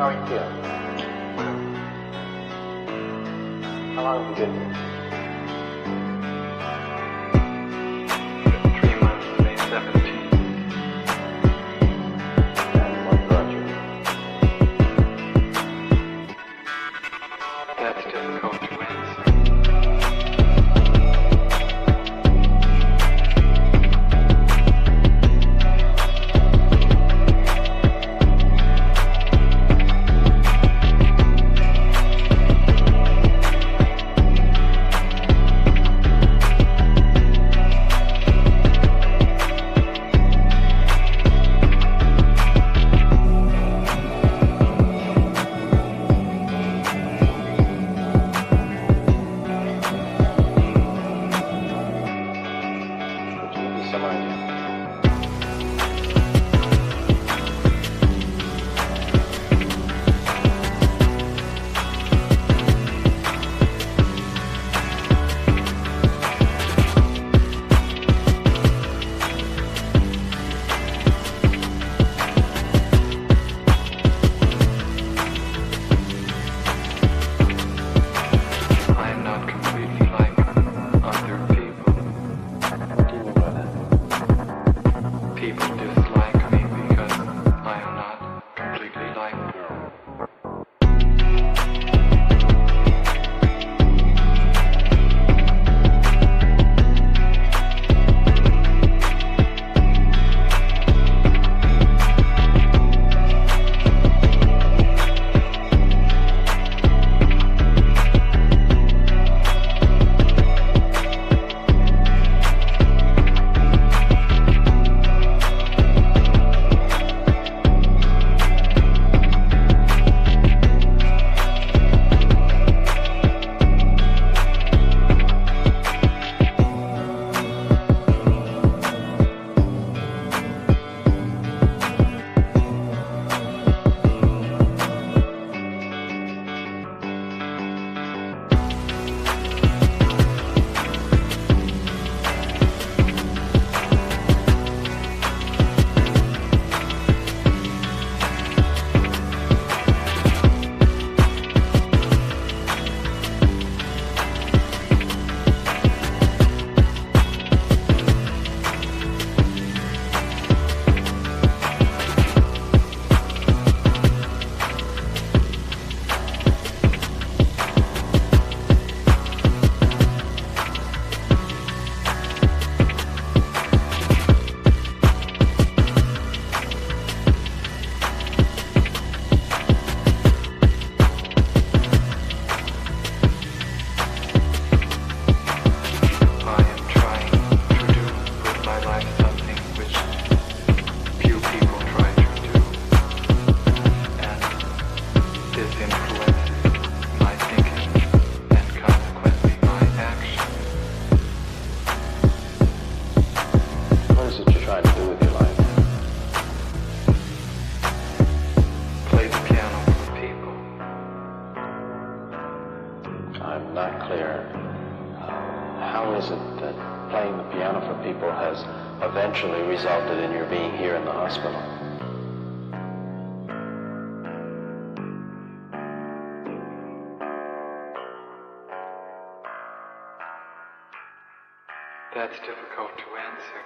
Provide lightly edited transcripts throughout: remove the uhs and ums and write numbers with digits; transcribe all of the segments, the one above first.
How are you feeling? How long have you been here? 3 months, May 17th. And what brought you? That's difficult to answer. Some idea. I am not completely like other people. What do you mean by that? People dislike me because I am not completely like them. I am trying to do with my life something which few people try to do, and this influences my thinking and consequently my action. What is it you're trying to do with your life? Play the piano for people. I'm not clear. How is it that playing the piano for people has eventually resulted in your being here in the hospital? That's difficult to answer.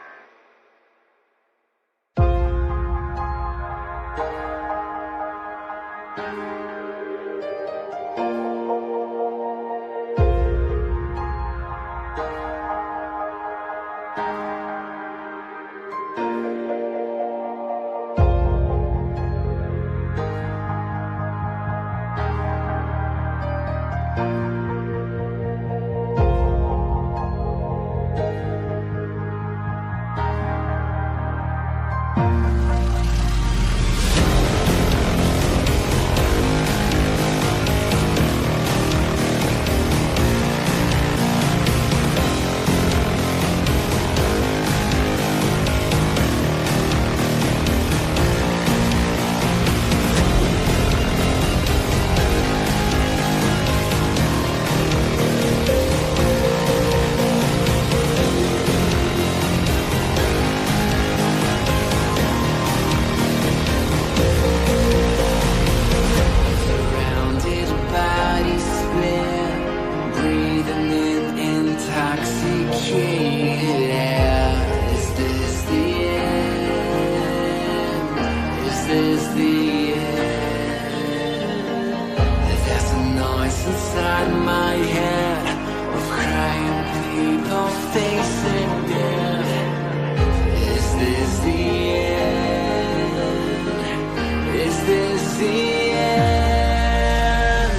is the end? There's a noise inside my head of crying people facing death. Is this the end? Is this the end?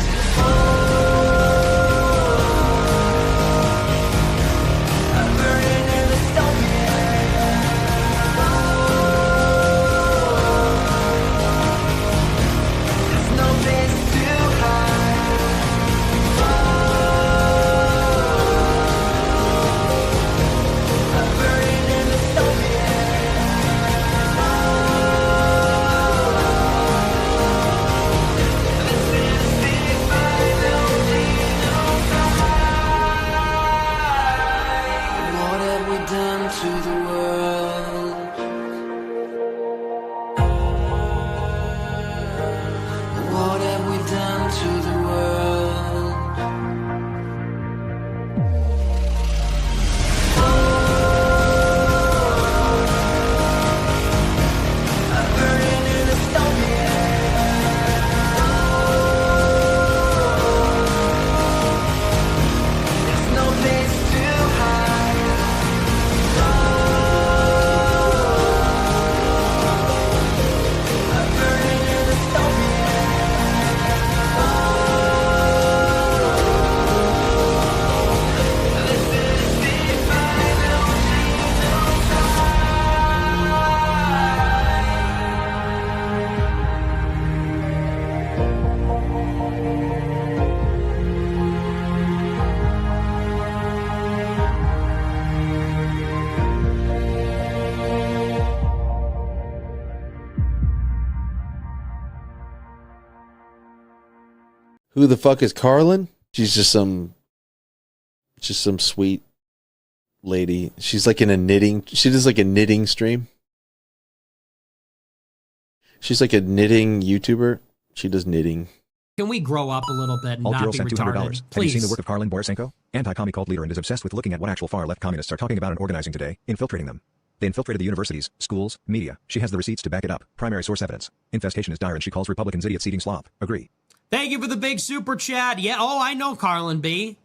I'm burning in the stone. There's no place to hide. I'm burning in the stone. This is the final fight. What have we done to the world? What have we done to the world? I'm burning in the stone. There's no place to hide. I'm burning in the stone. This is the final Who the fuck is Karlyn? She's just some sweet lady. She's like in a knitting. She does like a knitting stream. She's like a knitting YouTuber. She does knitting. Can we grow up a little bit and Alt not Girl be sent $200. retarded? Have you Please. seen the work of Karlyn Borysenko? Anti-commie cult leader and is obsessed with looking at what actual far-left communists are talking about and organizing today, infiltrating them. They infiltrated the universities, schools, media. She has the receipts to back it up. Primary source evidence. Infestation is dire and she calls Republicans idiots eating slop. Agree. Thank you for the big super chat. Yeah, oh, I know Karlyn B.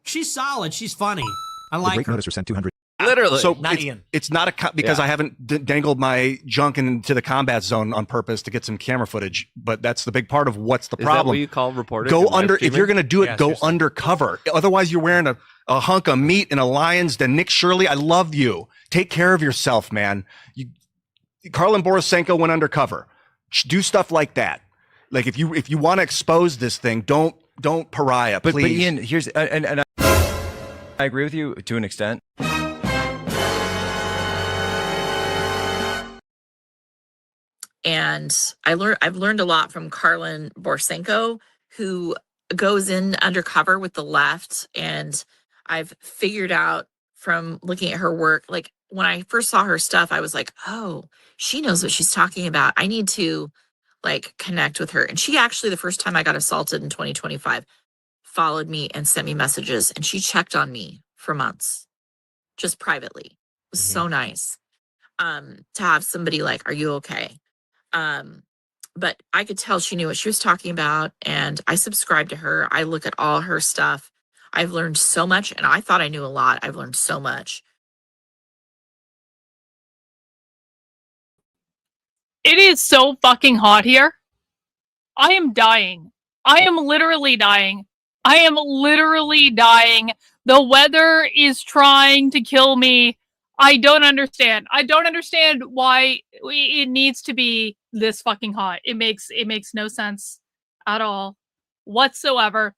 She's solid. She's funny. I The like great her. noticer sent 200. Literally. So not it's, Ian. it's not because Yeah. I haven't dangled my junk into the combat zone on purpose to get some camera footage, but that's the big part of what's the Is problem. that what you call reporting? Go and live under, if streaming? you're going to do it, Yeah, go seriously. undercover. Otherwise you're wearing a hunk of meat in a Lions Den. Nick Shirley, I love you. Take care of yourself, man. Karlyn Borysenko went undercover. Do stuff like that. Like if you want to expose this thing, don't pariah, But please. Ian, here's and I agree with you to an extent. And I've learned a lot from Karlyn Borysenko, who goes in undercover with the left. And I've figured out from looking at her work, like when I first saw her stuff, I was like, oh, she knows what she's talking about. I need to like connect with her. And she actually, the first time I got assaulted in 2025, followed me and sent me messages, and she checked on me for months, just privately. It was so nice to have somebody like, are you okay? But I could tell she knew what she was talking about, and I subscribe to her. I look at all her stuff. I've learned so much, and I thought I knew a lot. I've learned so much. It is so fucking hot here. I am dying. I am literally dying. I am literally dying. The weather is trying to kill me. I don't understand. I don't understand why it needs to be this fucking hot. It makes no sense at all whatsoever.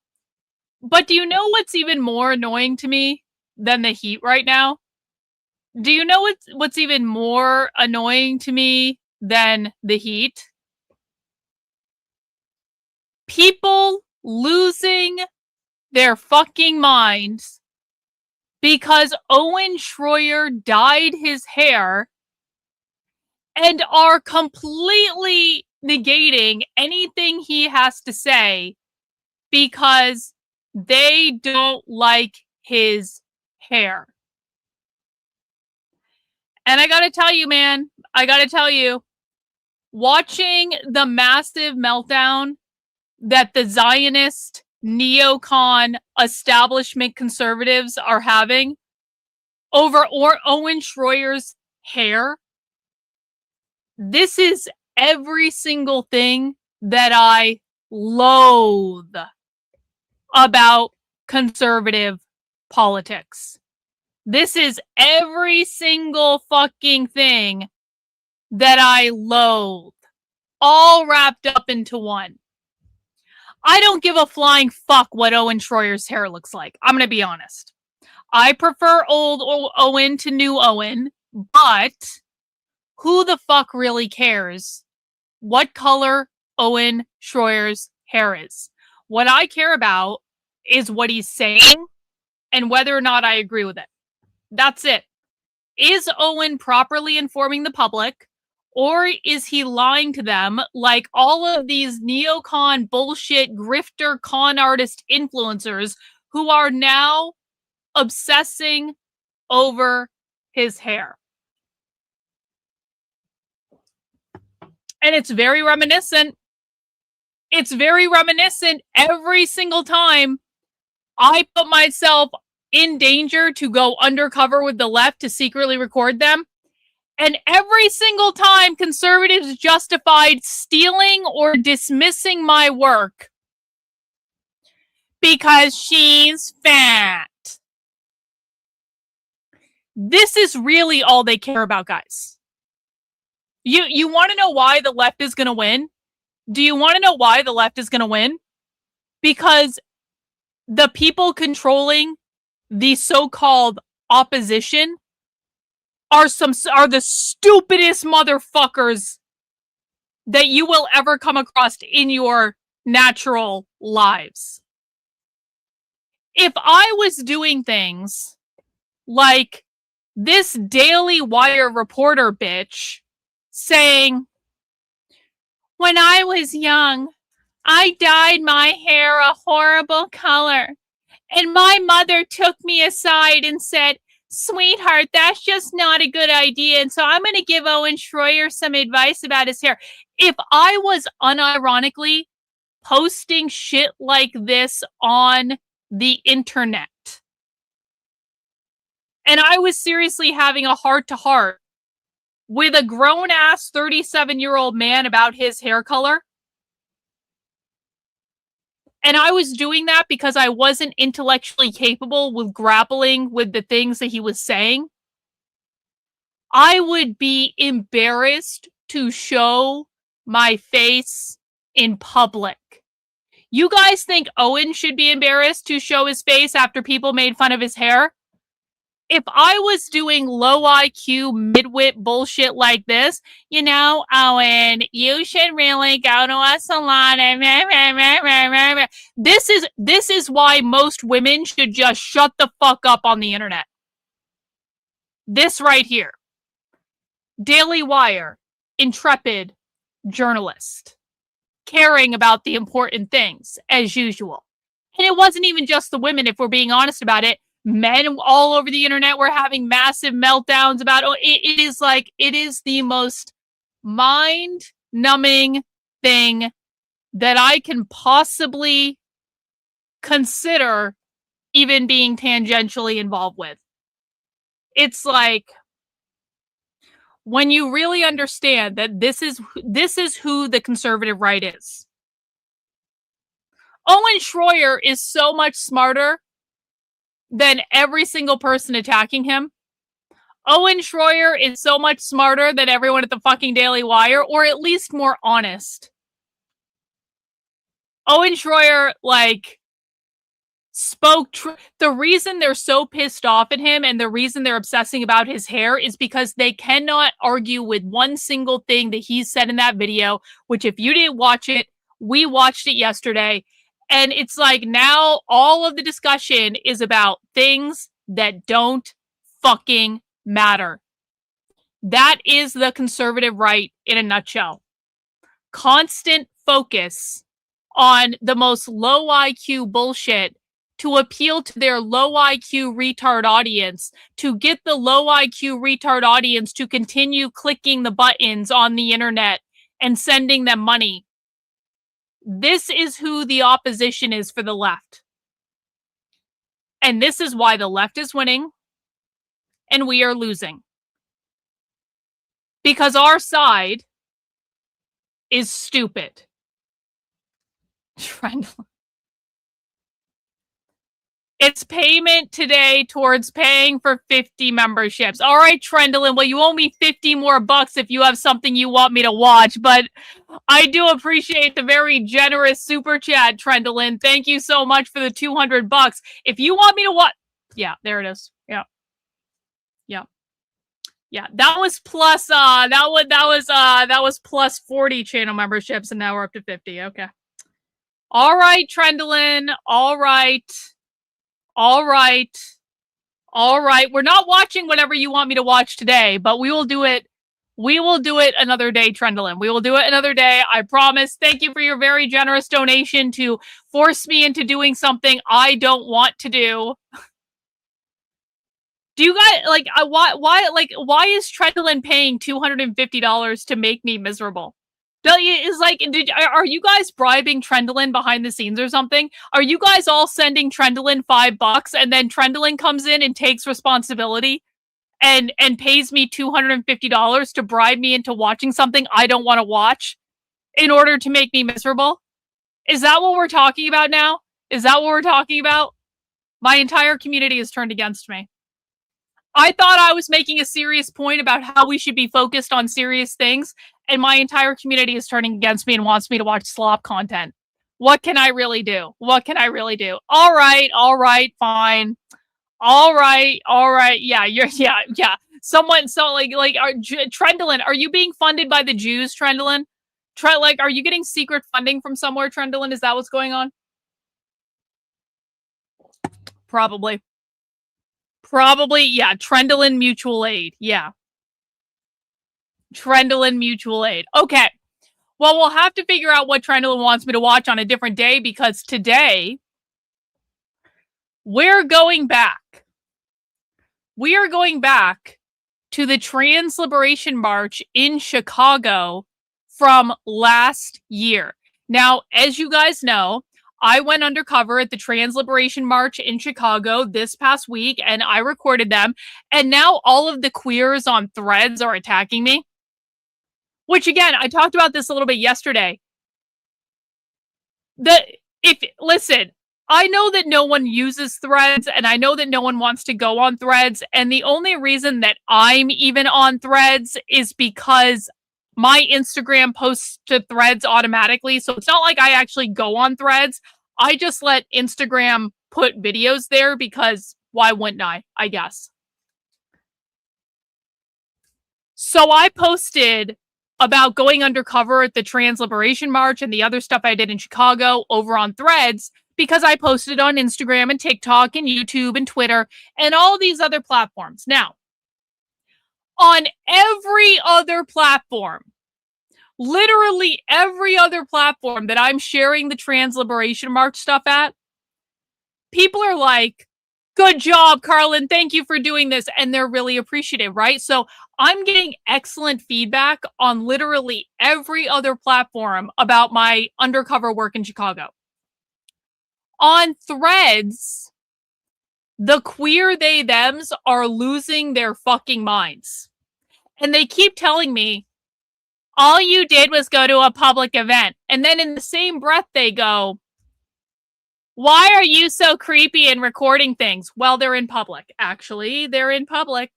But do you know what's even more annoying to me than the heat right now? Do you know what's even more annoying to me than the heat? People losing their fucking minds because Owen Schroyer dyed his hair and are completely negating anything he has to say because they don't like his hair. And I gotta tell you, man, I gotta tell you, watching the massive meltdown that the Zionist neocon establishment conservatives are having over Owen Schroyer's hair. This is every single thing that I loathe about conservative politics. This is every single fucking thing that I loathe, all wrapped up into one. I don't give a flying fuck what Owen Schroyer's hair looks like. I'm going to be honest. I prefer old Owen to new Owen, but who the fuck really cares what color Owen Schroyer's hair is? What I care about is what he's saying and whether or not I agree with it. That's it. Is Owen properly informing the public, or is he lying to them like all of these neocon bullshit grifter con artist influencers who are now obsessing over his hair? And it's very reminiscent. It's very reminiscent every single time I put myself in danger to go undercover with the left to secretly record them. And every single time conservatives justified stealing or dismissing my work because she's fat. This is really all they care about, guys. You want to know why the left is going to win? Do you want to know why the left is going to win? Because the people controlling the so-called opposition are the stupidest motherfuckers that you will ever come across in your natural lives. If I was doing things like this Daily Wire reporter bitch saying, when I was young, I dyed my hair a horrible color, and my mother took me aside and said, sweetheart, that's just not a good idea, and so I'm going to give Owen Schroyer some advice about his hair. If I was unironically posting shit like this on the internet, and I was seriously having a heart-to-heart with a grown-ass 37-year-old man about his hair color, and I was doing that because I wasn't intellectually capable with grappling with the things that he was saying, I would be embarrassed to show my face in public. You guys think Owen should be embarrassed to show his face after people made fun of his hair? If I was doing low IQ midwit bullshit like this, Owen, you should really go to a salon. This is why most women should just shut the fuck up on the internet. This right here. Daily Wire, intrepid journalist, caring about the important things as usual. And it wasn't even just the women, if we're being honest about it. Men all over the internet were having massive meltdowns about it is the most mind-numbing thing that I can possibly consider even being tangentially involved with. It's like, when you really understand that this is who the conservative right is. Owen Schroyer is so much smarter than every single person attacking him. Owen Schroyer is so much smarter than everyone at the fucking Daily Wire, or at least more honest. Owen Schroyer, the reason they're so pissed off at him and the reason they're obsessing about his hair is because they cannot argue with one single thing that he said in that video, which if you didn't watch it, we watched it yesterday. And it's like now all of the discussion is about things that don't fucking matter. That is the conservative right in a nutshell. Constant focus on the most low IQ bullshit to appeal to their low IQ retard audience, to get the low IQ retard audience to continue clicking the buttons on the internet and sending them money. This is who the opposition is for the left. And this is why the left is winning and we are losing. Because our side is stupid. It's payment today towards paying for 50 memberships. All right, Trendlin. Well, you owe me 50 more bucks if you have something you want me to watch, but I do appreciate the very generous super chat, Trendlin. Thank you so much for the 200 bucks. If you want me to watch, yeah, there it is. Yeah. Yeah, that was plus that was plus 40 channel memberships, and now we're up to 50. Okay. All right, Trendlin. All right. We're not watching whatever you want me to watch today, but we will do it. We will do it another day, Trendlin. We will do it another day. I promise. Thank you for your very generous donation to force me into doing something I don't want to do. Do you guys why is Trendlin paying $250 to make me miserable? Are you guys bribing Trendlin behind the scenes or something? Are you guys all sending Trendlin $5 and then Trendlin comes in and takes responsibility and pays me $250 to bribe me into watching something I don't want to watch in order to make me miserable? Is that what we're talking about now? Is that what we're talking about? My entire community is turned against me. I thought I was making a serious point about how we should be focused on serious things, and my entire community is turning against me and wants me to watch slop content. What can I really do? What can I really do? All right, fine. All right. Yeah. Someone, Trendlin, are you being funded by the Jews, Trendlin? Are you getting secret funding from somewhere, Trendlin? Is that what's going on? Probably, yeah. Trendlin Mutual Aid, yeah. Trendlin Mutual Aid. Okay. Well, we'll have to figure out what Trendlin wants me to watch on a different day, because today we're going back. We are going back to the Trans Liberation March in Chicago from last year. Now, as you guys know, I went undercover at the Trans Liberation March in Chicago this past week, and I recorded them. And now all of the queers on Threads are attacking me. Which, again, I talked about this a little bit yesterday. Listen, I know that no one uses Threads, and I know that no one wants to go on Threads. And the only reason that I'm even on Threads is because my Instagram posts to Threads automatically. So it's not like I actually go on Threads. I just let Instagram put videos there because why wouldn't I guess. So I posted about going undercover at the Trans Liberation March and the other stuff I did in Chicago over on Threads because I posted on Instagram and TikTok and YouTube and Twitter and all these other platforms. Now, on every other platform, literally every other platform that I'm sharing the Trans Liberation March stuff at, people are like, good job, Karlyn. Thank you for doing this. And they're really appreciative, right? So I'm getting excellent feedback on literally every other platform about my undercover work in Chicago. On Threads, the queer they thems are losing their fucking minds. And they keep telling me, all you did was go to a public event. And then in the same breath, they go, why are you so creepy and recording things? Well, they're in public. Actually, they're in public.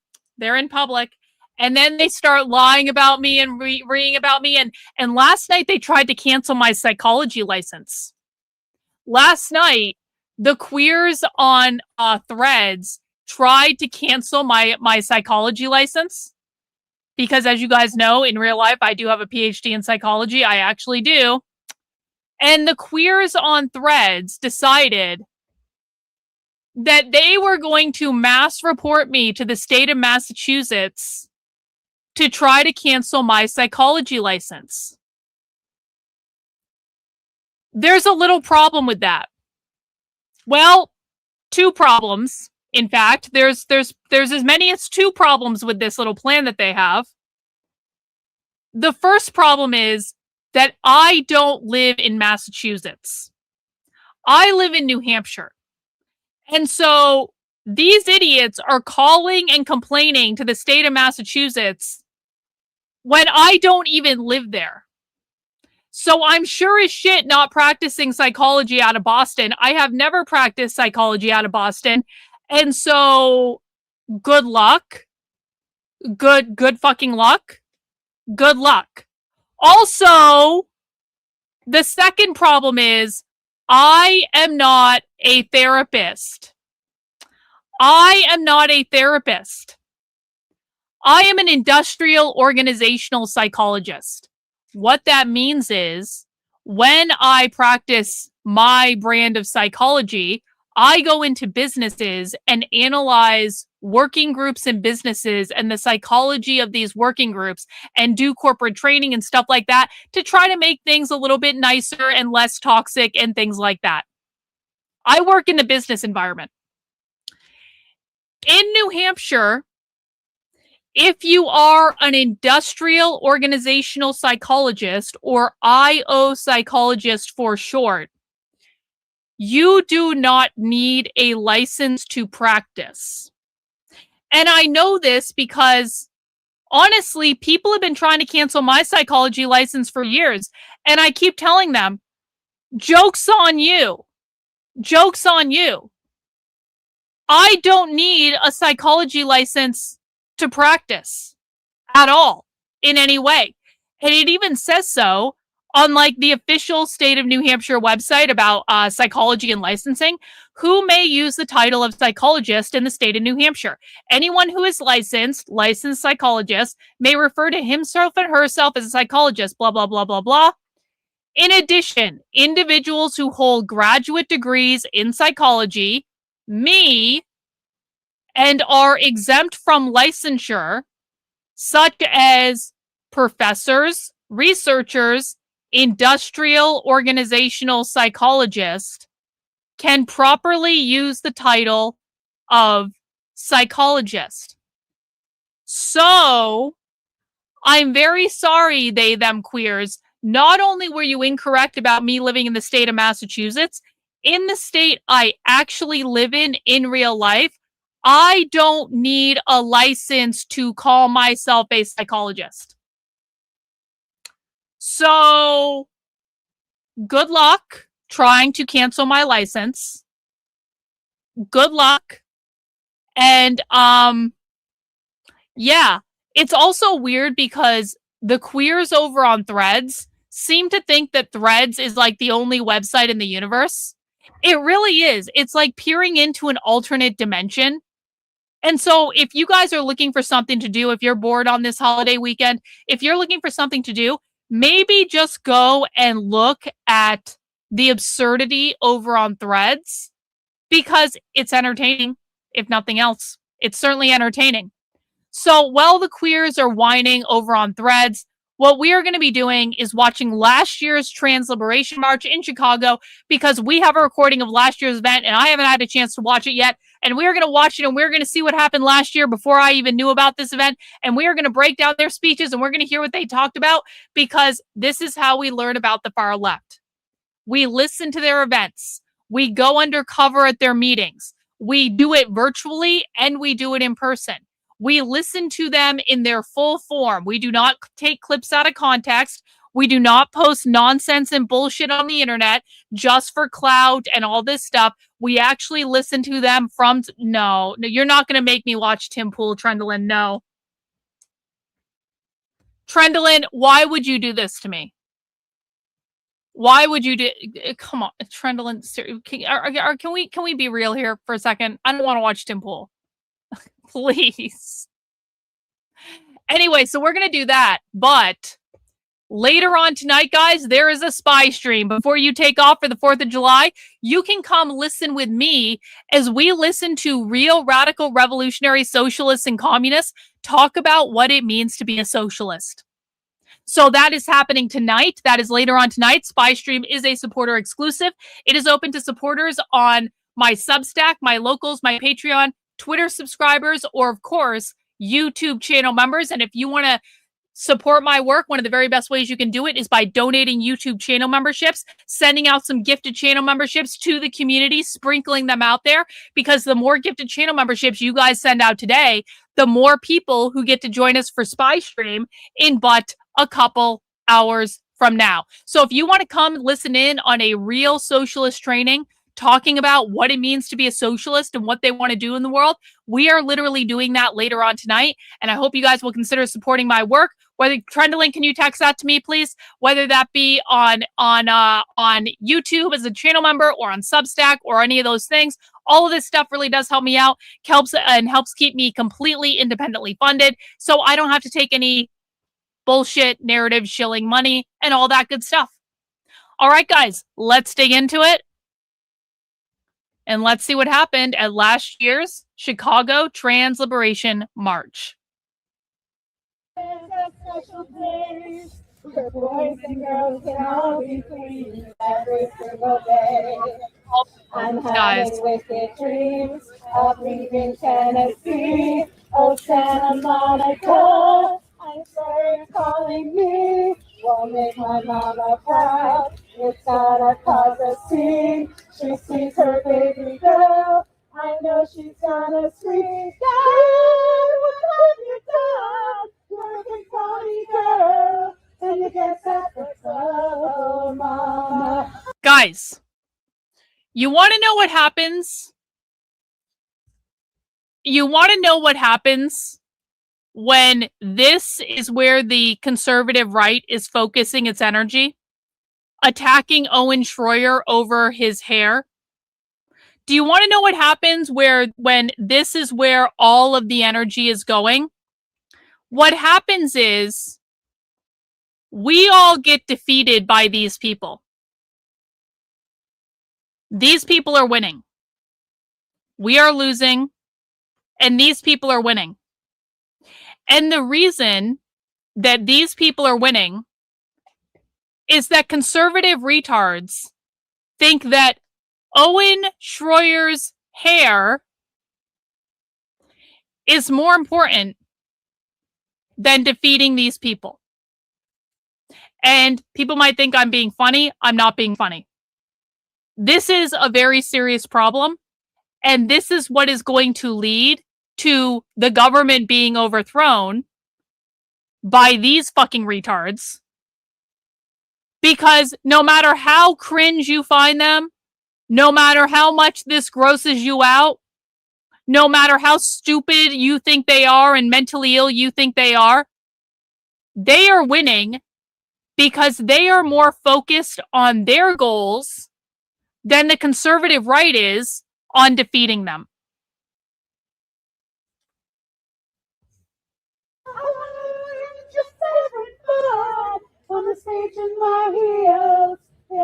And then they start lying about me and reading about me. And last night, they tried to cancel my psychology license. Last night, the queers on Threads tried to cancel my psychology license. Because as you guys know, in real life, I do have a PhD in psychology. I actually do. And the queers on Threads decided that they were going to mass report me to the state of Massachusetts to try to cancel my psychology license. There's a little problem with that. Well, two problems. In fact, there's as many as two problems with this little plan that they have. The first problem is that I don't live in Massachusetts. I live in New Hampshire. And so these idiots are calling and complaining to the state of Massachusetts when I don't even live there. So I'm sure as shit not practicing psychology out of Boston. I have never practiced psychology out of Boston. And so good luck. Good fucking luck. Good luck. Also, the second problem is I am not a therapist. I am not a therapist. I am an industrial organizational psychologist. What that means is when I practice my brand of psychology, I go into businesses and analyze working groups and businesses and the psychology of these working groups and do corporate training and stuff like that to try to make things a little bit nicer and less toxic and things like that. I work in the business environment. In New Hampshire, if you are an industrial organizational psychologist, or IO psychologist for short, you do not need a license to practice. And I know this because, honestly, people have been trying to cancel my psychology license for years. And I keep telling them, joke's on you. Joke's on you. I don't need a psychology license to practice at all in any way. And it even says so on like the official state of New Hampshire website about psychology and licensing, who may use the title of psychologist in the state of New Hampshire. Anyone who is licensed psychologist, may refer to himself and herself as a psychologist, blah, blah, blah, blah, blah. In addition, individuals who hold graduate degrees in psychology, and are exempt from licensure, such as professors, researchers, industrial organizational psychologist, can properly use the title of psychologist. So, I'm very sorry, they, them queers. Not only were you incorrect about me living in the state of Massachusetts, in the state I actually live in real life, I don't need a license to call myself a psychologist. So, good luck trying to cancel my license. Good luck. And, yeah, it's also weird because the queers over on Threads seem to think that Threads is like the only website in the universe. It really is. It's like peering into an alternate dimension. And so if you guys are looking for something to do, if you're bored on this holiday weekend, if you're looking for something to do, maybe just go and look at the absurdity over on Threads, because it's entertaining, if nothing else. It's certainly entertaining. So while the queers are whining over on Threads, what we are going to be doing is watching last year's Trans Liberation March in Chicago, because we have a recording of last year's event and I haven't had a chance to watch it yet. And we are going to watch it and we're going to see what happened last year before I even knew about this event. And we are going to break down their speeches and we're going to hear what they talked about, because this is how we learn about the far left. We listen to their events. We go undercover at their meetings. We do it virtually and we do it in person. We listen to them in their full form. We do not take clips out of context. We do not post nonsense and bullshit on the internet just for clout and all this stuff. We actually listen to them from... No, you're not going to make me watch Tim Pool, Trendlin. No. Trendlin, why would you do this to me? Why would you do... Come on, Trendlin. Can we be real here for a second? I don't want to watch Tim Pool. Please. Anyway, so we're going to do that. But later on tonight, guys, there is a spy stream. Before you take off for the 4th of July, you can come listen with me as we listen to real radical revolutionary socialists and communists talk about what it means to be a socialist. So that is happening tonight. That is later on tonight. Spy stream is a supporter exclusive. It is open to supporters on my Substack, my locals, my Patreon, Twitter subscribers, or of course, YouTube channel members. And if you want to support my work, one of the very best ways you can do it is by donating YouTube channel memberships, sending out some gifted channel memberships to the community, sprinkling them out there, because the more gifted channel memberships you guys send out today, the more people who get to join us for Spy Stream in but a couple hours from now. So if you want to come listen in on a real socialist training, talking about what it means to be a socialist and what they want to do in the world, we are literally doing that later on tonight. And I hope you guys will consider supporting my work. Whether Trendalink, can you text that to me, please? Whether that be on YouTube as a channel member or on Substack or any of those things. All of this stuff really does help me out, helps keep me completely independently funded, so I don't have to take any bullshit narrative shilling money and all that good stuff. All right, guys, let's dig into it. And let's see what happened at last year's Chicago Trans Liberation March. There's a special place where boys and girls can all be free every single day. I'm having wicked dreams of leaving Tennessee. Oh, Santa Monica, I'm sorry you're calling me. Won't make my mama proud. It's gonna cause a scene. She sees her baby girl. I know she's gonna scream. God, what have you done? You're a big body girl, and you get that for so, mama. Guys, you want to know what happens? You want to know what happens when this is where the conservative right is focusing its energy? Attacking Owen Schroyer over his hair? Do you want to know what happens when this is where all of the energy is going? What happens is we all get defeated by these people. These people are winning. We are losing, and these people are winning. And the reason that these people are winning is that conservative retards think that Owen Schroyer's hair is more important than defeating these people. And people might think I'm being funny. I'm not being funny. This is a very serious problem, and this is what is going to lead to the government being overthrown by these fucking retards. Because no matter how cringe you find them, no matter how much this grosses you out, no matter how stupid you think they are and mentally ill you think they are winning because they are more focused on their goals than the conservative right is on defeating them. Just having fun on the stage in my heels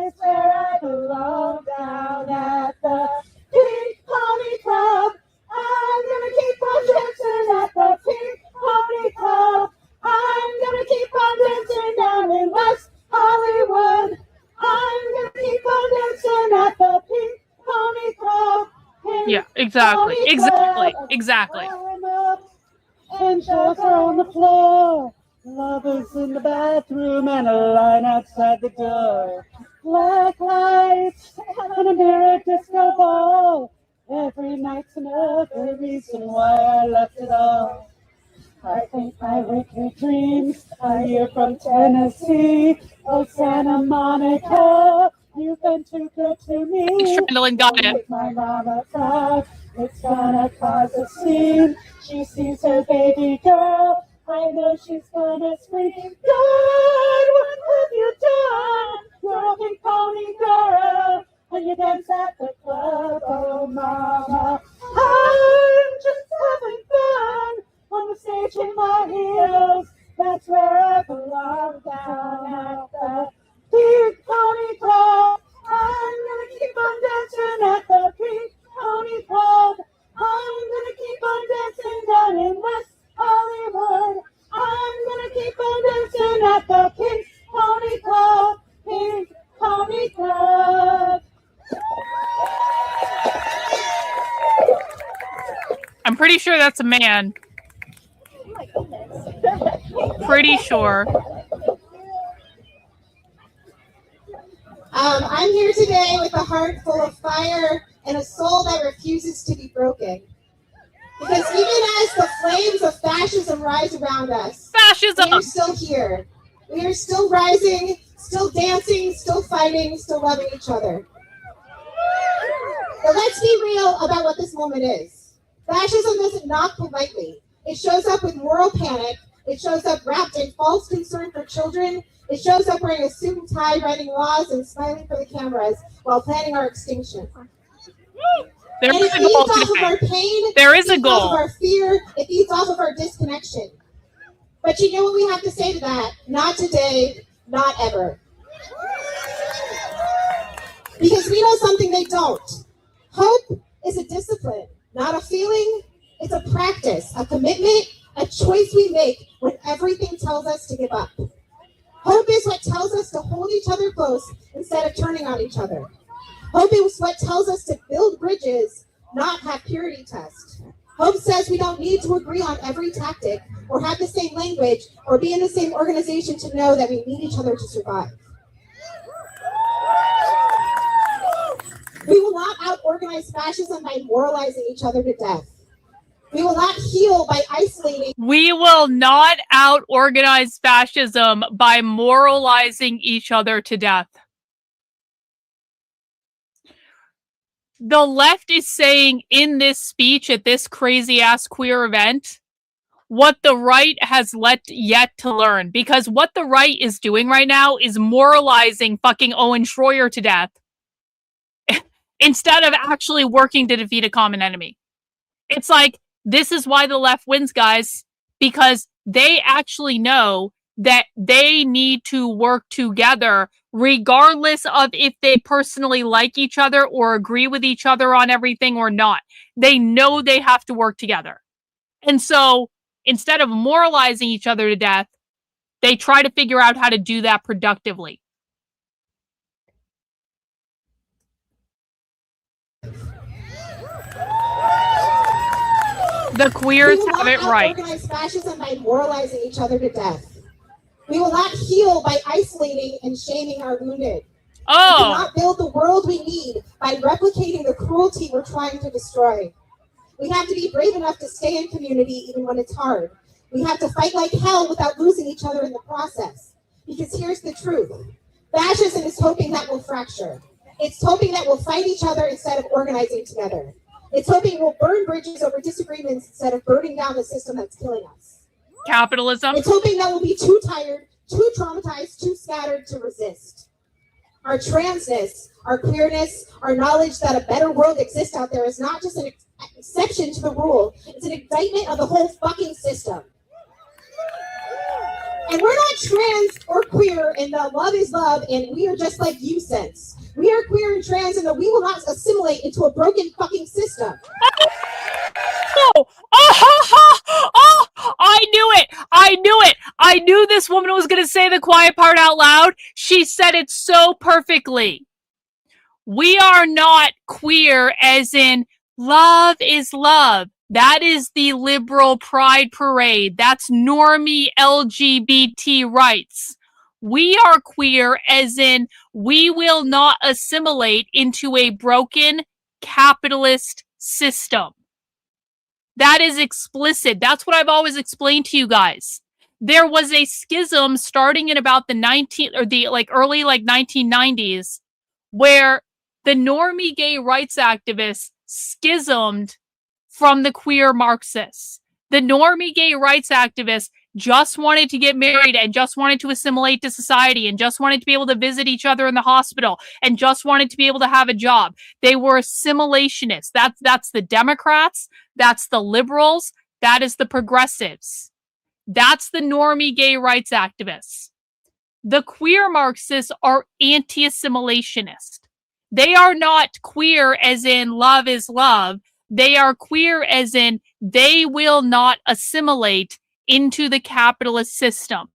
is where I belong, down at the Pink Pony Club. I'm gonna keep on dancing at the Pink Pony Club. I'm gonna keep on dancing down in West Hollywood. I'm gonna keep on dancing at the Pink Pony Club. Yeah, exactly. Exactly. Angels are on the floor, lovers in the bathroom, and a line outside the door. Black lights and a mirror disco ball. Every night's another reason why I left it all. I think my wicked dreams are here from Tennessee. Oh, Santa Monica, you've been too good to me. Trendalink got it. My mama proud. It's gonna cause a scene. She sees her baby girl. I know she's gonna scream. God, what have you done? You're a big pony girl, and you dance at the club. Oh, mama, I'm just having fun on the stage in my heels. That's where I belong, down at the Pink Pony Club. I'm gonna keep on dancing at the Pink Pony Club. I'm gonna keep on dancing down in West Hollywood. I'm gonna keep on dancing at the Pink Pony Club. Pink Pony Club. I'm pretty sure that's a man. pretty sure. I'm here today with a heart full of fire and a soul that refuses to be broken. Because even as the flames of fascism rise around us, fascism, we are still here. We are still rising, still dancing, still fighting, still loving each other. But let's be real about what this moment is. Fascism doesn't knock politely. It shows up with moral panic. It shows up wrapped in false concern for children. It shows up wearing a suit and tie, writing laws and smiling for the cameras while planning our extinction. There and is it a feeds goal off today. of our pain. There is a It feeds off goal. of our fear. It feeds off of our disconnection. But you know what we have to say to that? Not today, not ever. Because we know something they don't. Hope is a discipline, not a feeling. It's a practice, a commitment, a choice we make when everything tells us to give up. Hope is what tells us to hold each other close instead of turning on each other. Hope is what tells us to build bridges, not have purity tests. Hope says we don't need to agree on every tactic or have the same language or be in the same organization to know that we need each other to survive. We will not out-organize fascism by moralizing each other to death. We will not heal by isolating. We will not out-organize fascism by moralizing each other to death. The left is saying in this speech at this crazy-ass queer event what the right has yet to learn. Because what the right is doing right now is moralizing fucking Owen Schroyer to death instead of actually working to defeat a common enemy. It's like, this is why the left wins, guys, because they actually know that they need to work together regardless of if they personally like each other or agree with each other on everything or not. They know they have to work together. And so instead of moralizing each other to death, they try to figure out how to do that productively. The queers have it right. We will not out-organize fascism by moralizing each other to death. We will not heal by isolating and shaming our wounded. Oh. We will not build the world we need by replicating the cruelty we're trying to destroy. We have to be brave enough to stay in community even when it's hard. We have to fight like hell without losing each other in the process. Because here's the truth. Fascism is hoping that we'll fracture. It's hoping that we'll fight each other instead of organizing together. It's hoping we'll burn bridges over disagreements instead of burning down the system that's killing us. Capitalism. It's hoping that we'll be too tired, too traumatized, too scattered to resist. Our transness, our queerness, our knowledge that a better world exists out there is not just an exception to the rule. It's an indictment of the whole fucking system. And we're not trans or queer in the love is love and we are just like you sense. We are queer and trans in that we will not assimilate into a broken fucking system. I knew it. I knew it. I knew this woman was going to say the quiet part out loud. She said it so perfectly. We are not queer as in love is love. That is the liberal pride parade. That's normie LGBT rights. We are queer as in we will not assimilate into a broken capitalist system. That is explicit. That's what I've always explained to you guys. There was a schism starting in about the early 1990s where the normie gay rights activists schismed from the queer Marxists. The normie gay rights activists just wanted to get married and just wanted to assimilate to society and just wanted to be able to visit each other in the hospital and just wanted to be able to have a job. They were assimilationists. That's the Democrats. That's the liberals. That is the progressives. That's the normie gay rights activists. The queer Marxists are anti-assimilationist. They are not queer as in love is love. They are queer as in they will not assimilate into the capitalist system.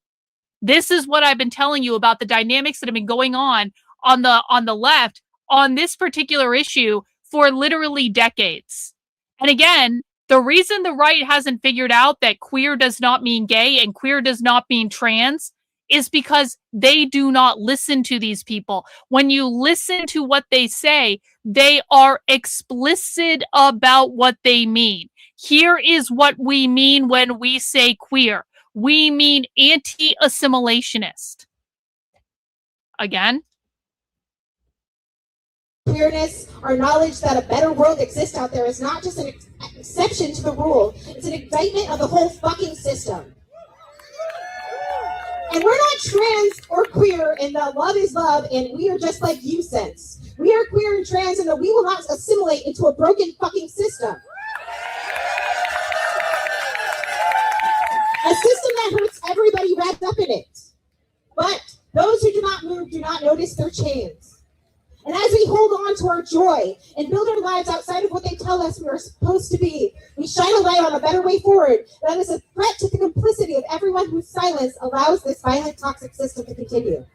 This is what I've been telling you about the dynamics that have been going on the left on this particular issue for literally decades. And again, The reason the right hasn't figured out that queer does not mean gay and queer does not mean trans is because they do not listen to these people. When you listen to what they say, they are explicit about what they mean. Here is what we mean when we say queer. We mean anti-assimilationist. Again? Queerness, our knowledge that a better world exists out there is not just an exception to the rule, it's an indictment of the whole fucking system. And we're not trans or queer in the love is love and we are just like you sense. We are queer and trans and that we will not assimilate into a broken fucking system. A system that hurts everybody wrapped up in it. But those who do not move do not notice their chains. And as we hold on to our joy and build our lives outside of what they tell us we are supposed to be, we shine a light on a better way forward that is a threat to the complicity of everyone whose silence allows this violent, toxic system to continue.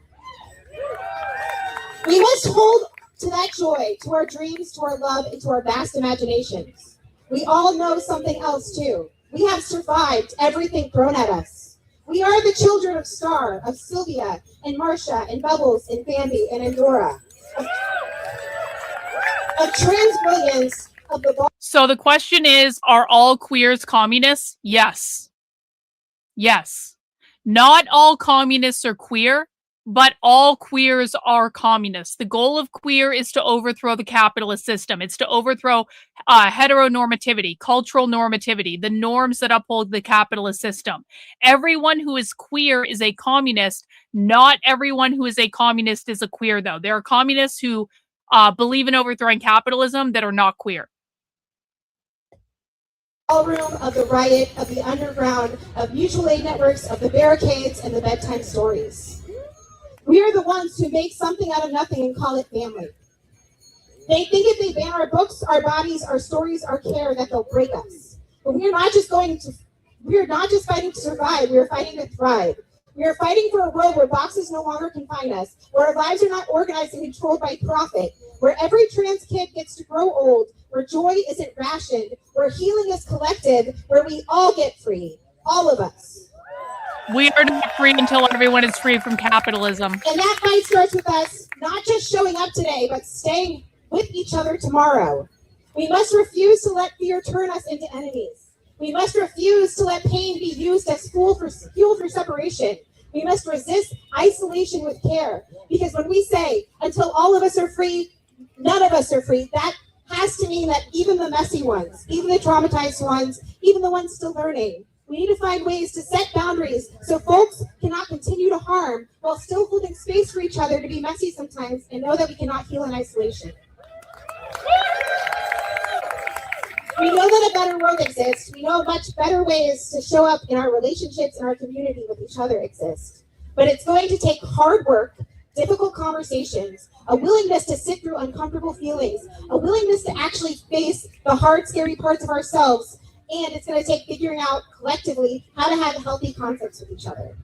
We must hold to that joy, to our dreams, to our love, and to our vast imaginations. We all know something else too. We have survived everything thrown at us. We are the children of Star, of Sylvia, and Marcia, and Bubbles, and Bambi, and Endora. Of trans brilliance of the So the question is, are all queers communists? Yes. Yes. Not all communists are queer, but all queers are communists. The goal of queer is to overthrow the capitalist system. It's to overthrow heteronormativity, cultural normativity, the norms that uphold the capitalist system. Everyone who is queer is a communist. Not everyone who is a communist is a queer, though. There are communists who believe in overthrowing capitalism that are not queer. Ballroom of the riot, of the underground, of mutual aid networks, of the barricades, and the bedtime stories. We are the ones who make something out of nothing and call it family. They think if they ban our books, our bodies, our stories, our care, that they'll break us. But we are not just fighting to survive, we are fighting to thrive. We are fighting for a world where boxes no longer confine us, where our lives are not organized and controlled by profit, where every trans kid gets to grow old, where joy isn't rationed, where healing is collective, where we all get free. All of us. We are not free until everyone is free from capitalism. And that fight starts with us not just showing up today, but staying with each other tomorrow. We must refuse to let fear turn us into enemies. We must refuse to let pain be used as fuel for separation. We must resist isolation with care. Because when we say, until all of us are free, none of us are free, that has to mean that even the messy ones, even the traumatized ones, even the ones still learning, we need to find ways to set boundaries so folks cannot continue to harm while still holding space for each other to be messy sometimes and know that we cannot heal in isolation. We know that a better world exists. We know much better ways to show up in our relationships and our community with each other exist. But it's going to take hard work, difficult conversations, a willingness to sit through uncomfortable feelings, a willingness to actually face the hard, scary parts of ourselves, and it's going to take figuring out collectively how to have healthy conflicts with each other.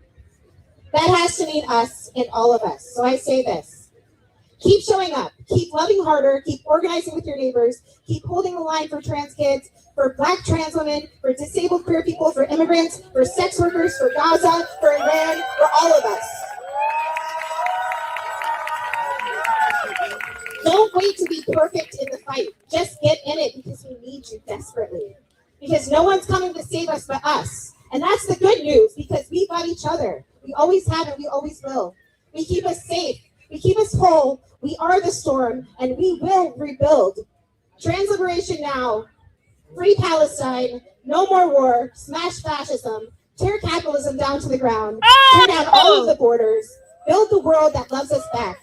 That has to mean us and all of us. So I say this. Keep showing up. Keep loving harder. Keep organizing with your neighbors. Keep holding the line for trans kids, for Black trans women, for disabled queer people, for immigrants, for sex workers, for Gaza, for Iran, for all of us. Don't wait to be perfect in the fight. Just get in it because we need you desperately. Because no one's coming to save us but us. And that's the good news because we got each other. We always have and we always will. We keep us safe. We keep us whole. We are the storm and we will rebuild. Trans liberation now. Free Palestine. No more war. Smash fascism. Tear capitalism down to the ground. Tear down all of the borders. Build the world that loves us back.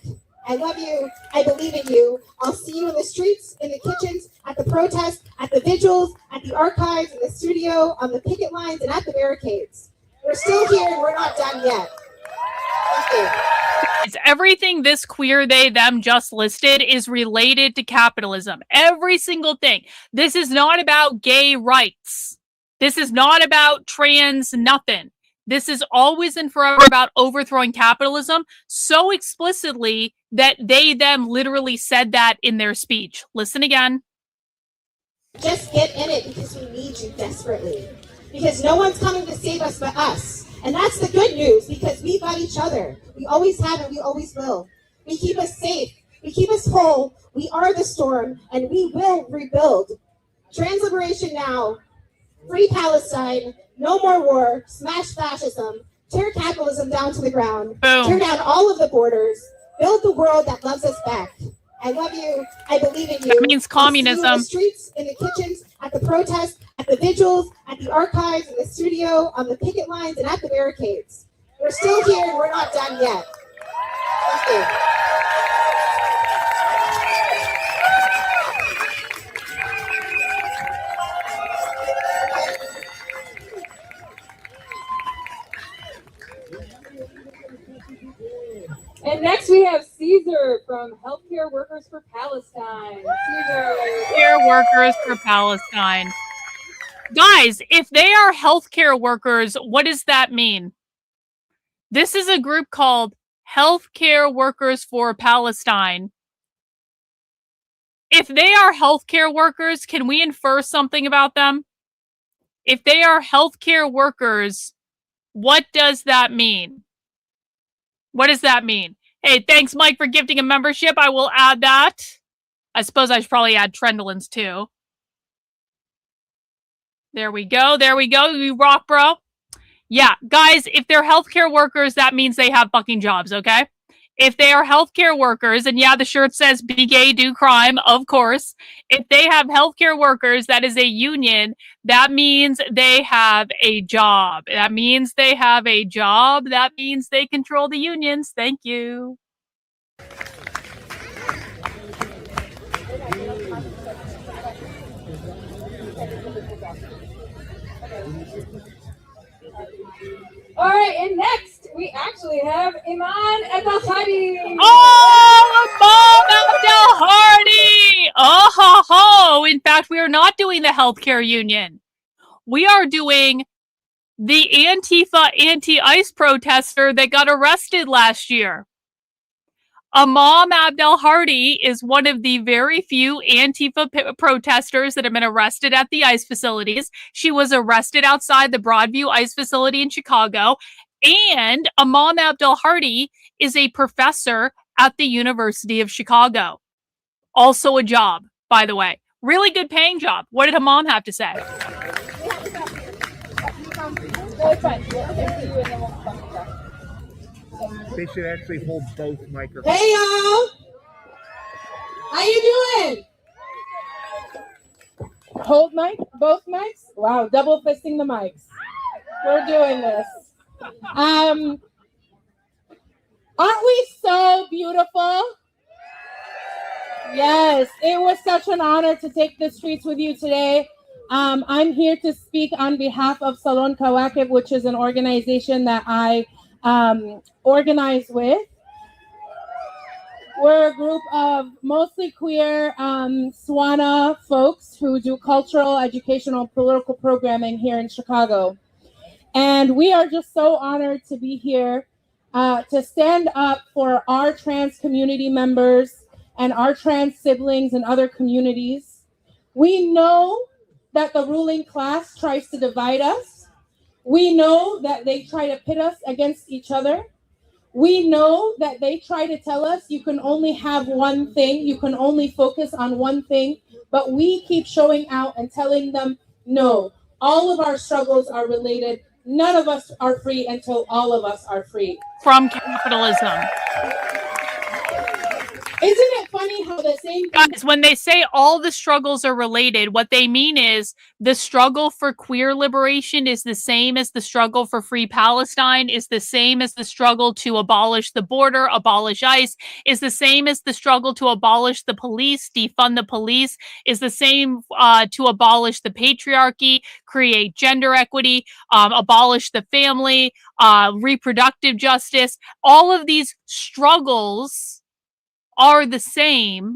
I love you. I believe in you. I'll see you in the streets, in the kitchens, at the protests, at the vigils, at the archives, in the studio, on the picket lines, and at the barricades. We're still here and we're not done yet. Thank you. It's everything this queer they them just listed is related to capitalism. Every single thing. This is not about gay rights. This is not about trans nothing. This is always and forever about overthrowing capitalism so explicitly that they them literally said that in their speech. Listen again. Just get in it because we need you desperately. Because no one's coming to save us but us. And that's the good news, because we got each other. We always have and we always will. We keep us safe. We keep us whole. We are the storm, and we will rebuild. Trans liberation now. Free Palestine. No more war. Smash fascism. Tear capitalism down to the ground. Boom. Tear down all of the borders. Build the world that loves us back. I love you. I believe in you. That means communism. I'll see you in the streets, in the kitchens, at the protests, at the vigils, at the archives, in the studio, on the picket lines, and at the barricades. We're still here and we're not done yet. Thank you. And next we have Caesar from Healthcare Workers for Palestine. Caesar. Healthcare Workers for Palestine. Guys, if they are healthcare workers, what does that mean? This is a group called Healthcare Workers for Palestine. If they are healthcare workers, can we infer something about them? If they are healthcare workers, what does that mean? What does that mean? Hey, thanks, Mike, for gifting a membership. I will add that. I suppose I should probably add Trendolin's too. There we go. There we go. You rock, bro. Yeah, guys, if they're healthcare workers, that means they have fucking jobs, okay? If they are healthcare workers, and yeah, the shirt says be gay, do crime, of course. If they have healthcare workers, that is a union, that means they have a job. That means they have a job. That means they control the unions. Thank you. All right, and next we actually have Iman Abdelhadi. Oh, Imam Abdelhadi! Oh, ho, ho. In fact, we are not doing the healthcare union. We are doing the Antifa anti-ICE protester that got arrested last year. Imam Abdelhadi is one of the very few Antifa protesters that have been arrested at the ICE facilities. She was arrested outside the Broadview ICE facility in Chicago. And Imam Abdelhadi is a professor at the University of Chicago. Also a job, by the way. Really good paying job. What did Imam have to say? They should actually hold both microphones. Hey, y'all. How you doing? Hold mic, both mics. Wow, double fisting the mics. We're doing this. Aren't we so beautiful? Yes, it was such an honor to take the streets with you today. I'm here to speak on behalf of Salon Kawakib, which is an organization that I organize with. We're a group of mostly queer Swana folks who do cultural, educational, political programming here in Chicago. And we are just so honored to be here to stand up for our trans community members and our trans siblings and other communities. We know that the ruling class tries to divide us. We know that they try to pit us against each other. We know that they try to tell us you can only have one thing, you can only focus on one thing, but we keep showing out and telling them, no, all of our struggles are related. None of us are free until all of us are free. From capitalism. Isn't it funny how the same thing... Guys, when they say all the struggles are related, what they mean is the struggle for queer liberation is the same as the struggle for free Palestine, is the same as the struggle to abolish the border, abolish ICE, is the same as the struggle to abolish the police, defund the police, is the same to abolish the patriarchy, create gender equity, abolish the family, reproductive justice. All of these struggles are the same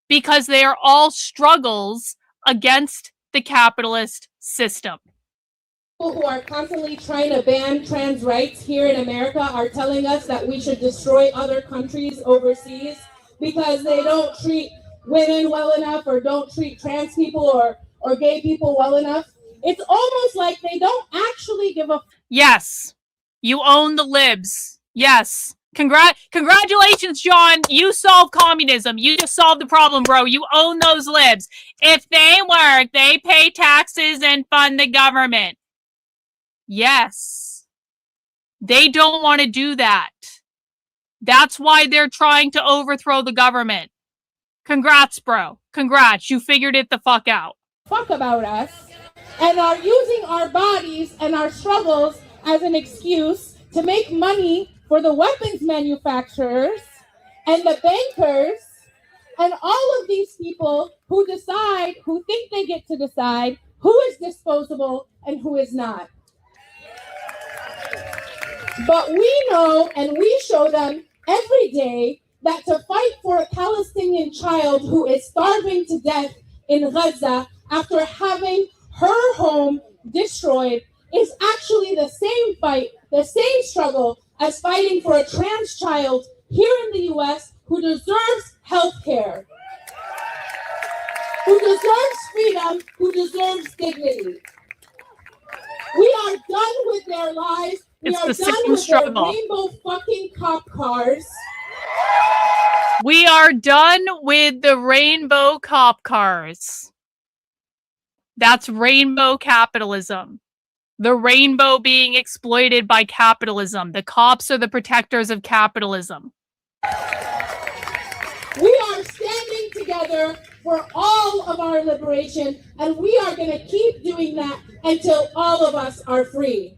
because they are all struggles against the capitalist system. People who are constantly trying to ban trans rights here in America are telling us that we should destroy other countries overseas because they don't treat women well enough, or don't treat trans people or gay people well enough. It's almost like they don't actually give a Yes. You own the libs. Yes. Congratulations, John. You solved communism. You just solved the problem, bro. You own those libs. If they work, they pay taxes and fund the government. Yes. They don't want to do that. That's why they're trying to overthrow the government. Congrats, bro. Congrats. You figured it the fuck out. Fuck about us, and are using our bodies and our struggles as an excuse to make money for the weapons manufacturers and the bankers and all of these people who think they get to decide who is disposable and who is not. But we know, and we show them every day, that to fight for a Palestinian child who is starving to death in Gaza after having her home destroyed is actually the same fight, the same struggle as fighting for a trans child here in the US who deserves health care, who deserves freedom, who deserves dignity. We are done with their lives. We are done with their rainbow fucking cop cars. We are done with the rainbow cop cars. That's rainbow capitalism. The rainbow being exploited by capitalism. The cops are the protectors of capitalism. We are standing together for all of our liberation, and we are going to keep doing that until all of us are free.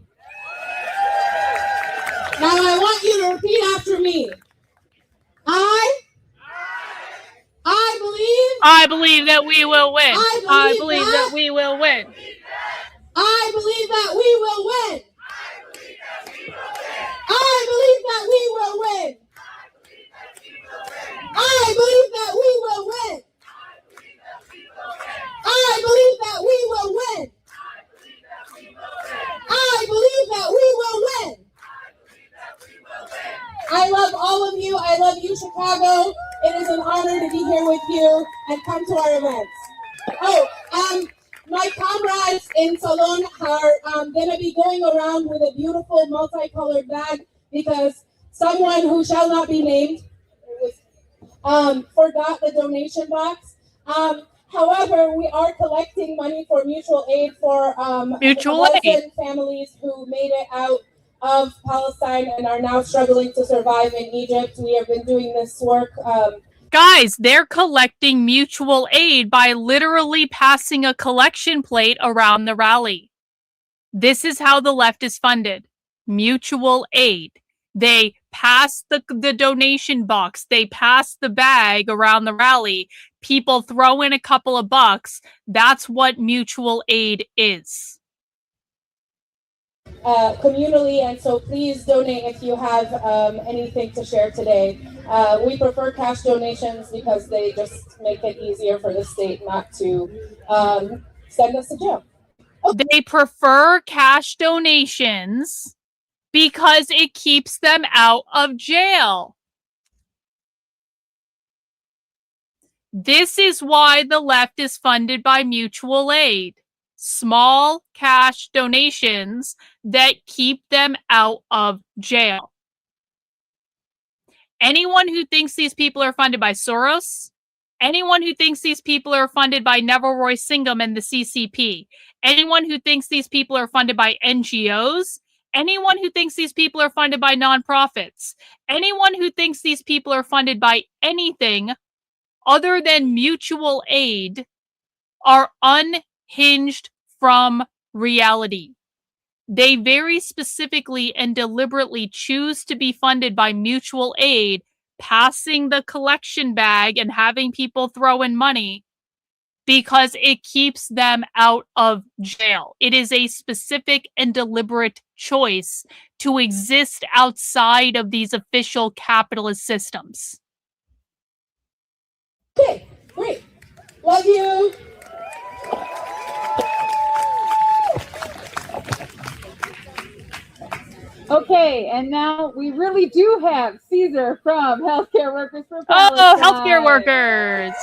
Now I want you to repeat after me. I believe that we will win. I believe that we will win. I believe that we will win. I believe that we will win. I believe that we will win. I believe that we will win. I believe that we will win. I love all of you. I love you, Chicago. It is an honor to be here with you and come to our events. My comrades in Salon are going to be going around with a beautiful multicolored bag because someone who shall not be named forgot the donation box. However, we are collecting money for mutual aid for mutual aid families who made it out of Palestine and are now struggling to survive in Egypt. We have been doing this work. Guys, they're collecting mutual aid by literally passing a collection plate around the rally. This is how the left is funded. Mutual aid. They pass the donation box. They pass the bag around the rally. People throw in a couple of bucks. That's what mutual aid is. Communally, and so please donate if you have anything to share today. We prefer cash donations because they just make it easier for the state not to send us to jail. Okay. They prefer cash donations because it keeps them out of jail. This is why the left is funded by mutual aid. Small cash donations that keep them out of jail. Anyone who thinks these people are funded by Soros, anyone who thinks these people are funded by Neville Roy Singham and the CCP, anyone who thinks these people are funded by NGOs, anyone who thinks these people are funded by nonprofits, anyone who thinks these people are funded by anything other than mutual aid are unhinged from reality. They very specifically and deliberately choose to be funded by mutual aid, passing the collection bag and having people throw in money because it keeps them out of jail. It is a specific and deliberate choice to exist outside of these official capitalist systems. Okay, great. Love you. Okay, and now we really do have Caesar from Healthcare Workers for Palestine. Oh, Healthcare Workers!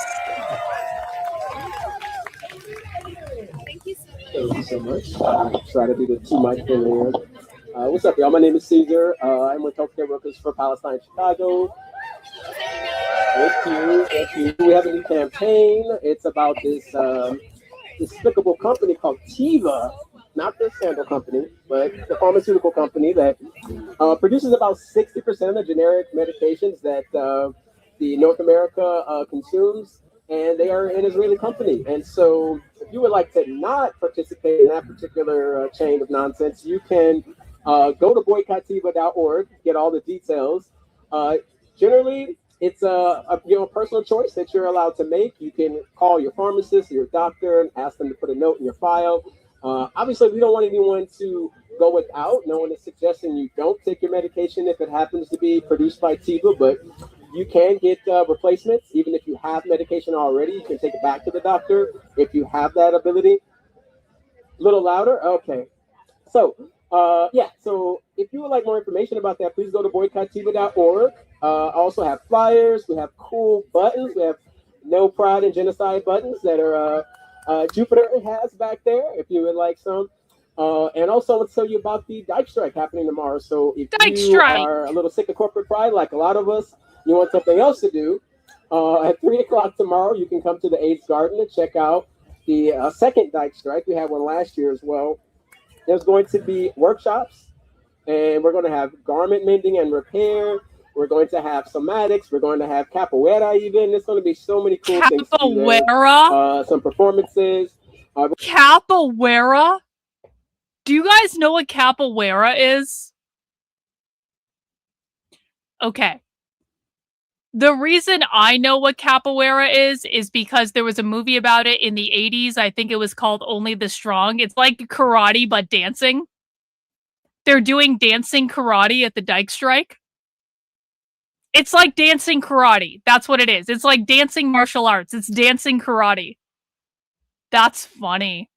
Thank you so much. Try to be the two microphone there. What's up, y'all? My name is Caesar. I'm with Healthcare Workers for Palestine, Chicago. Thank you. Thank you. We have a new campaign. It's about this despicable company called Teva, not the sandal company, but the pharmaceutical company that produces about 60% of the generic medications that the North America consumes, and they are an Israeli company. And so if you would like to not participate in that particular chain of nonsense, you can go to boycottiva.org, get all the details. Generally, it's a personal choice that you're allowed to make. You can call your pharmacist or your doctor and ask them to put a note in your file. Obviously, we don't want anyone to go without. No one is suggesting you don't take your medication if it happens to be produced by Teva, but you can get replacements. Even if you have medication already, you can take it back to the doctor if you have that ability. A little louder? Okay. So, so if you would like more information about that, please go to boycottiva.org. Also have flyers. We have cool buttons. We have no pride and genocide buttons that are Jupiter has back there if you would like some. And also let's tell you about the Dyke Strike happening tomorrow. So if you are a little sick of corporate pride, like a lot of us, you want something else to do, at 3 o'clock tomorrow, you can come to the AIDS Garden and check out the second Dyke Strike. We had one last year as well. There's going to be workshops, and we're going to have garment mending and repair. We're going to have somatics. We're going to have capoeira even. There's going to be so many cool things to do there. Capoeira? Some performances. Capoeira? Do you guys know what capoeira is? Okay. The reason I know what capoeira is because there was a movie about it in the 80s. I think it was called Only the Strong. It's like karate, but dancing. They're doing dancing karate at the Dyke Strike. It's like dancing karate. That's what it is. It's like dancing martial arts. It's dancing karate. That's funny.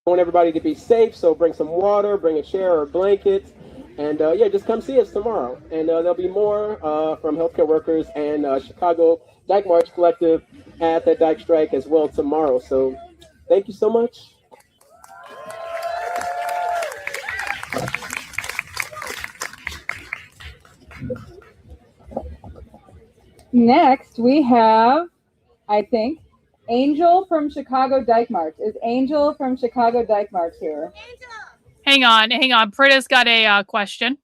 I want everybody to be safe, so bring some water, bring a chair or a blanket. And just come see us tomorrow. And there'll be more from healthcare workers and Chicago Dyke March Collective at the Dyke Strike as well tomorrow. So thank you so much. Next, we have, I think, Angel from Chicago Dyke March. Is Angel from Chicago Dyke March here? Hang on. Pritta's got a question.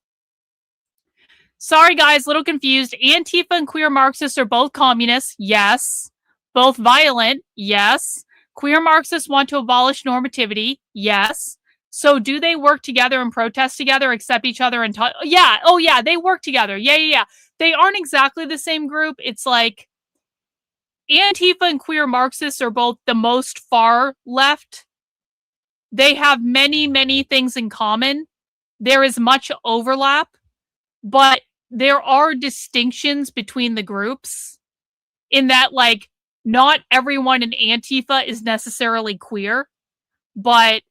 Sorry, guys, little confused. Antifa and queer Marxists are both communists. Yes. Both violent. Yes. Queer Marxists want to abolish normativity. Yes. So do they work together and protest together, accept each other and talk? Yeah. Oh, yeah. They work together. Yeah. They aren't exactly the same group. It's like Antifa and queer Marxists are both the most far left. They have many, many things in common. There is much overlap, but there are distinctions between the groups in that, like, not everyone in Antifa is necessarily queer, but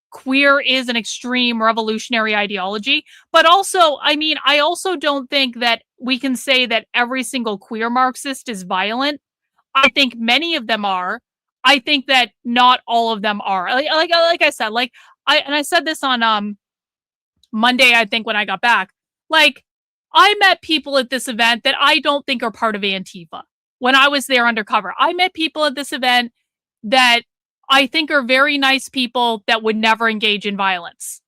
queer is an extreme revolutionary ideology. But also, I also don't think that we can say that every single queer Marxist is violent. I think many of them are. I think that not all of them are. Like I said, I said this on Monday, I think, when I got back. Like, I met people at this event that I don't think are part of Antifa. When I was there undercover, I met people at this event that I think are very nice people that would never engage in violence.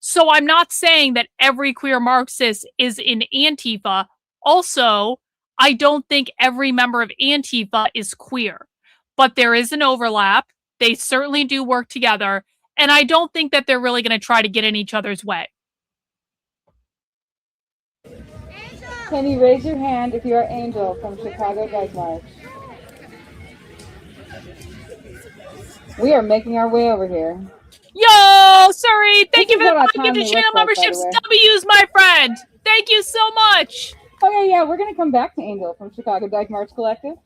So I'm not saying that every queer Marxist is in Antifa. Also, I don't think every member of Antifa is queer. But there is an overlap. They certainly do work together. And I don't think that they're really going to try to get in each other's way. Can you raise your hand if you're Angel from Chicago Dyke March? We are making our way over here. Yo, sorry. Thank you for the gift to channel memberships. W's, my friend. Thank you so much. Okay, yeah, we're going to come back to Angel from Chicago Dyke March Collective.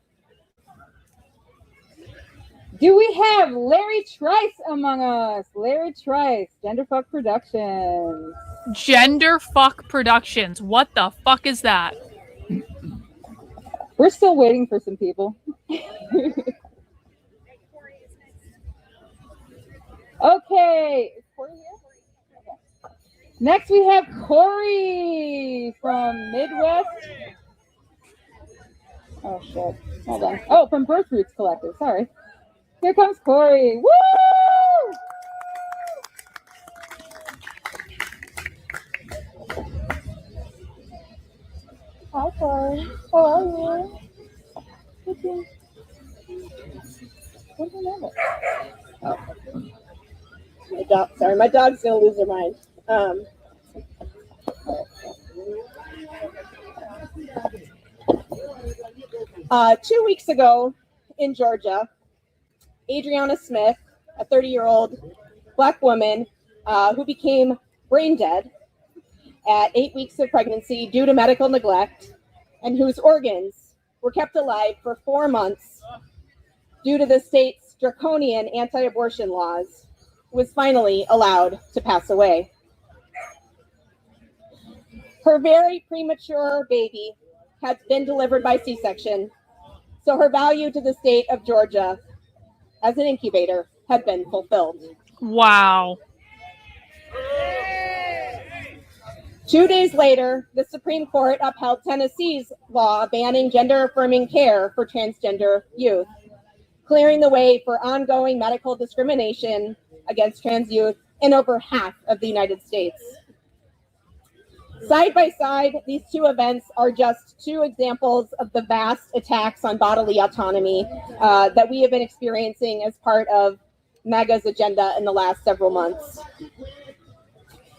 Do we have Larry Trice among us? Larry Trice, Genderfuck Productions. Genderfuck Productions. What the fuck is that? We're still waiting for some people. Okay. Is Corey here? Okay. Next we have Corey from Midwest. Oh shit. Hold on. Oh, from Birth Roots Collective. Sorry. Here comes Corey. Woo! Hi, Corey. How are you? Good. Oh. My dog's gonna lose her mind. 2 weeks ago in Georgia, Adriana Smith, a 30-year-old Black woman who became brain dead at 8 weeks of pregnancy due to medical neglect, and whose organs were kept alive for 4 months due to the state's draconian anti-abortion laws, was finally allowed to pass away. Her very premature baby had been delivered by C-section, so her value to the state of Georgia as an incubator had been fulfilled. Wow. 2 days later, the Supreme Court upheld Tennessee's law banning gender-affirming care for transgender youth, clearing the way for ongoing medical discrimination against trans youth in over half of the United States. Side by side, these two events are just two examples of the vast attacks on bodily autonomy that we have been experiencing as part of MAGA's agenda in the last several months.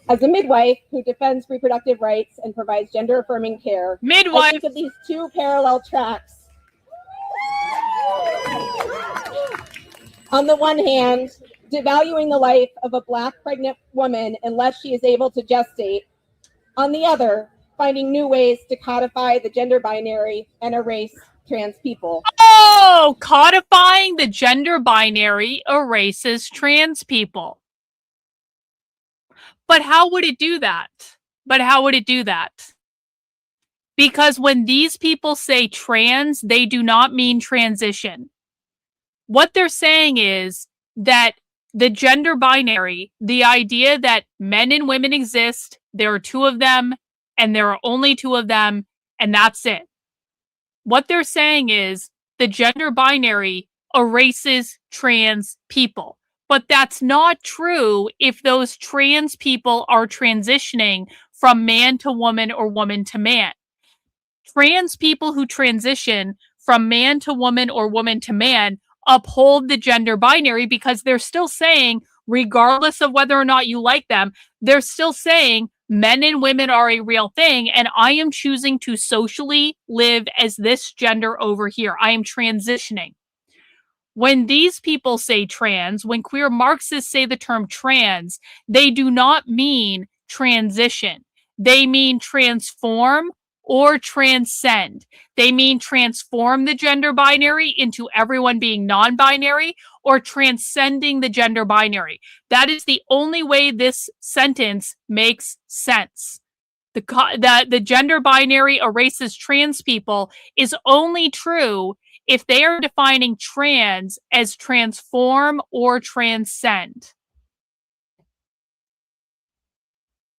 As a midwife who defends reproductive rights and provides gender-affirming care, I think of these two parallel tracks. On the one hand, devaluing the life of a Black pregnant woman unless she is able to gestate. On the other, finding new ways to codify the gender binary and erase trans people. Oh, codifying the gender binary erases trans people. But how would it do that? Because when these people say trans, they do not mean transition. What they're saying is that the gender binary, the idea that men and women exist, there are two of them, and there are only two of them, and that's it. What they're saying is the gender binary erases trans people. But that's not true if those trans people are transitioning from man to woman or woman to man. Trans people who transition from man to woman or woman to man uphold the gender binary because they're still saying, regardless of whether or not you like them, they're still saying men and women are a real thing, and I am choosing to socially live as this gender over here. I am transitioning. When these people say trans, when queer Marxists say the term trans, they do not mean transition. They mean transform or transcend. They mean transform the gender binary into everyone being non-binary or transcending the gender binary. That is the only way this sentence makes sense. The gender binary erases trans people is only true if they are defining trans as transform or transcend.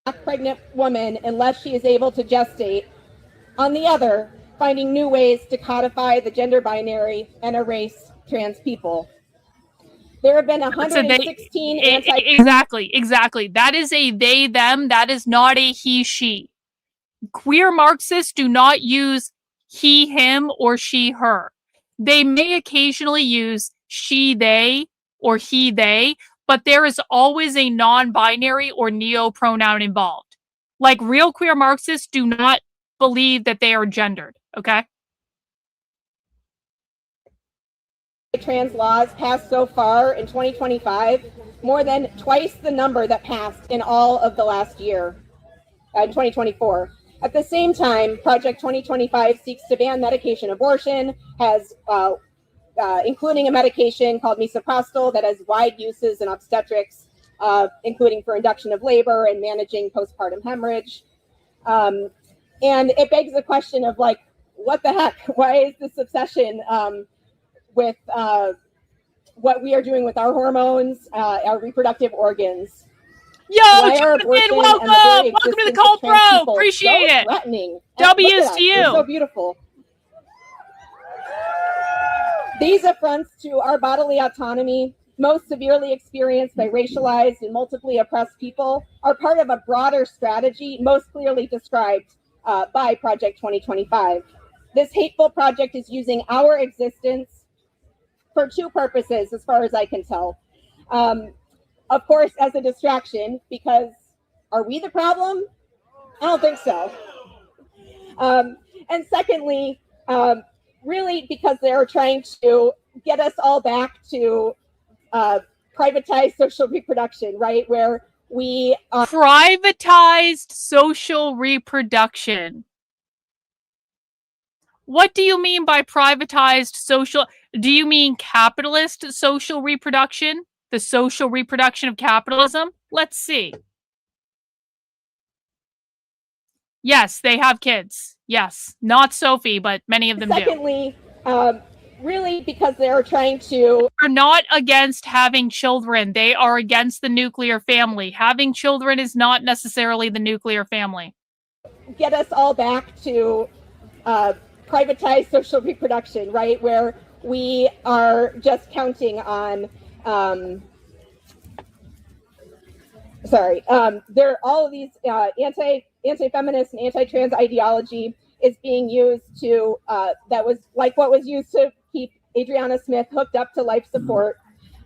A pregnant woman unless she is able to gestate. On the other, finding new ways to codify the gender binary and erase trans people. There have been 116 Exactly. That is a they, them. That is not a he, she. Queer Marxists do not use he, him, or she, her. They may occasionally use she, they, or he, they, but there is always a non-binary or neo-pronoun involved. Like real queer Marxists do not believe that they are gendered, okay? Trans laws passed so far in 2025, more than twice the number that passed in all of the last year, in 2024. At the same time, Project 2025 seeks to ban medication abortion, has including a medication called misoprostol that has wide uses in obstetrics, including for induction of labor and managing postpartum hemorrhage. And it begs the question of like, what the heck? Why is this obsession with what we are doing with our hormones, our reproductive organs. Yo, Jonathan, welcome! Welcome to the Cult Bro! Appreciate it! Threatening. W's to you! They're so beautiful. These affronts to our bodily autonomy, most severely experienced by racialized and multiply oppressed people, are part of a broader strategy most clearly described by Project 2025. This hateful project is using our existence for two purposes, as far as I can tell. Of course, as a distraction, because are we the problem? I don't think so. And secondly, really because they're trying to get us all back to privatized social reproduction, right? Where we are privatized social reproduction. What do you mean by privatized social? Do you mean capitalist social reproduction? The social reproduction of capitalism? Let's see. Yes, they have kids. Yes, not Sophie, but many of them do. Secondly, really because they're trying to... They're not against having children. They are against the nuclear family. Having children is not necessarily the nuclear family. Get us all back to privatized social reproduction, right? Where we are just counting on... there all of these anti-feminist and anti-trans ideology is being used to that was like what was used to keep Adriana Smith hooked up to life support.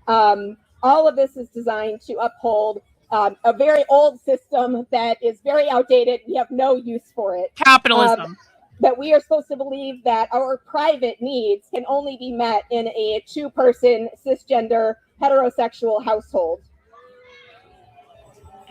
All of this is designed to uphold a very old system that is very outdated. We have no use for it. Capitalism. That we are supposed to believe that our private needs can only be met in a two-person cisgender heterosexual household.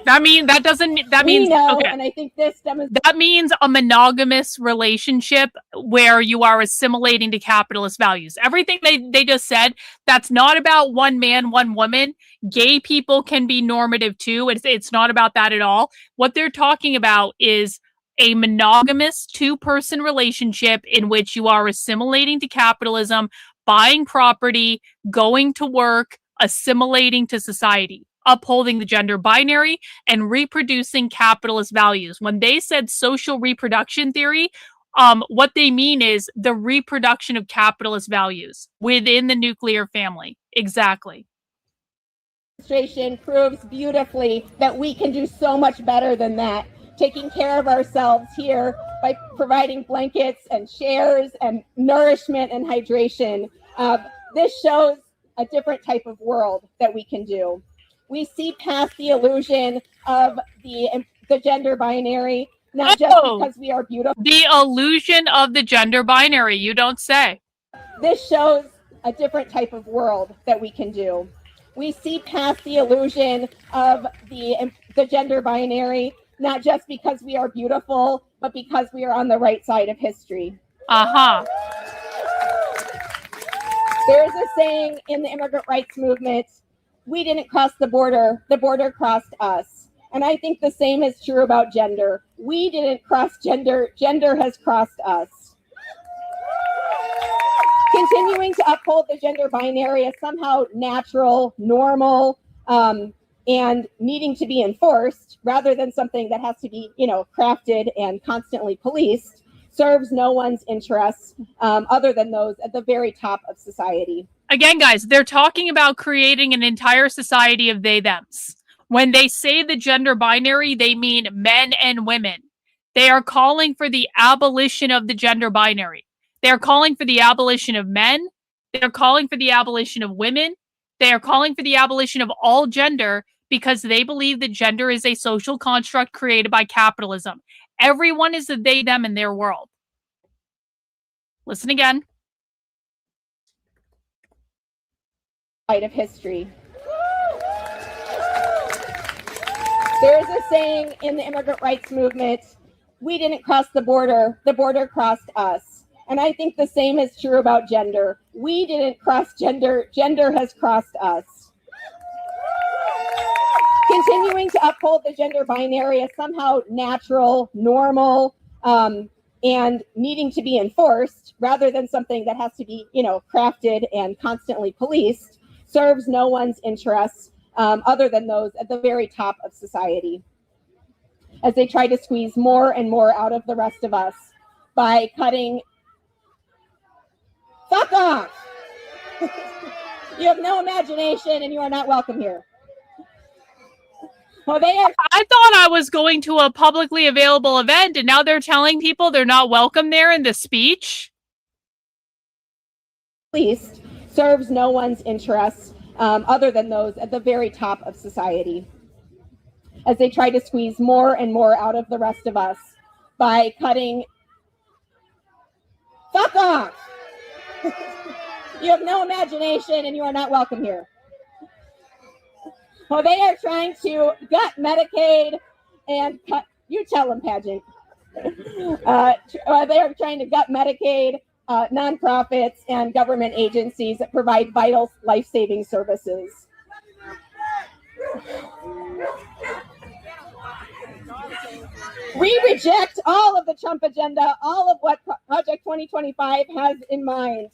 That means okay. And I think this that means a monogamous relationship where you are assimilating to capitalist values. Everything they just said, that's not about one man, one woman. Gay people can be normative too. It's not about that at all. What they're talking about is a monogamous two-person relationship in which you are assimilating to capitalism, buying property, going to work, assimilating to society, upholding the gender binary, and reproducing capitalist values. When they said social reproduction theory, what they mean is the reproduction of capitalist values within the nuclear family. Exactly. Demonstration proves beautifully that we can do so much better than that. Taking care of ourselves here by providing blankets and chairs and nourishment and hydration. This shows a different type of world that we can do. We see past the illusion of the gender binary, not just because we are beautiful. The illusion of the gender binary, you don't say. This shows a different type of world that we can do. We see past the illusion of the gender binary, not just because we are beautiful, but because we are on the right side of history. There's a saying in the immigrant rights movement, we didn't cross the border crossed us. And I think the same is true about gender. We didn't cross gender has crossed us. Continuing to uphold the gender binary as somehow natural, normal, and needing to be enforced rather than something that has to be, crafted and constantly policed serves no one's interests other than those at the very top of society. Again, guys, they're talking about creating an entire society of they-thems. When they say the gender binary, they mean men and women. They are calling for the abolition of the gender binary. They are calling for the abolition of men. They are calling for the abolition of women. They are calling for the abolition of all gender because they believe that gender is a social construct created by capitalism. Everyone is a they-them in their world. Listen again. Of history. There's a saying in the immigrant rights movement, we didn't cross the border crossed us. And I think the same is true about gender. We didn't cross gender has crossed us. Continuing to uphold the gender binary as somehow natural, normal, and needing to be enforced rather than something that has to be, crafted and constantly policed serves no one's interests other than those at the very top of society, as they try to squeeze more and more out of the rest of us by cutting. Fuck off! You have no imagination and you are not welcome here. Well, I thought I was going to a publicly available event, and now they're telling people they're not welcome there in the speech. Least serves no one's interests other than those at the very top of society, as they try to squeeze more and more out of the rest of us by cutting. Fuck off! You have no imagination and you are not welcome here. Well, they are trying to gut Medicaid and cut. You tell them, Pageant. They are trying to gut Medicaid, nonprofits, and government agencies that provide vital life-saving services. We reject all of the Trump agenda, all of what Project 2025 has in mind.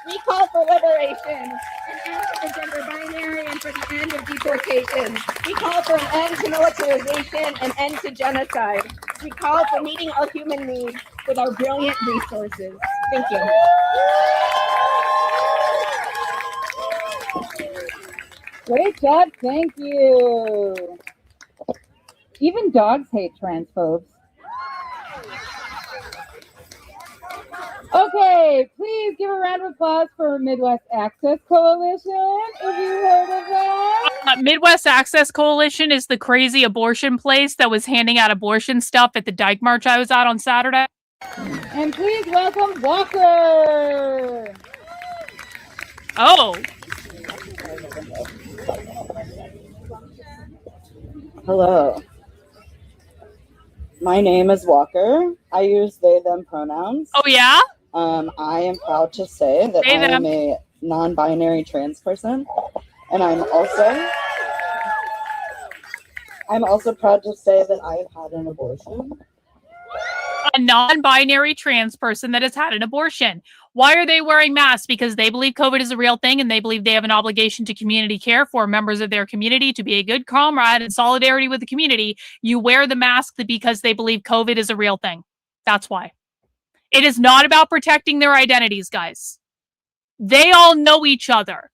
We call for liberation, an end to the gender binary, and for the end of deportation. We call for an end to militarization, an end to genocide. We call for meeting our human needs with our brilliant resources. Thank you. Great job, thank you. Even dogs hate transphobes. Okay, please give a round of applause for Midwest Access Coalition, if you heard of that. Midwest Access Coalition is the crazy abortion place that was handing out abortion stuff at the Dyke March I was at on Saturday. And please welcome Walker. Oh. Hello. My name is Walker. I use they, them pronouns. Oh, yeah? I am proud to say that I am a non-binary trans person. And I'm also proud to say that I have had an abortion. A non-binary trans person that has had an abortion. Why are they wearing masks? Because they believe COVID is a real thing and they believe they have an obligation to community care for members of their community, to be a good comrade in solidarity with the community. You wear the mask because they believe COVID is a real thing. That's why. It is not about protecting their identities, guys. They all know each other.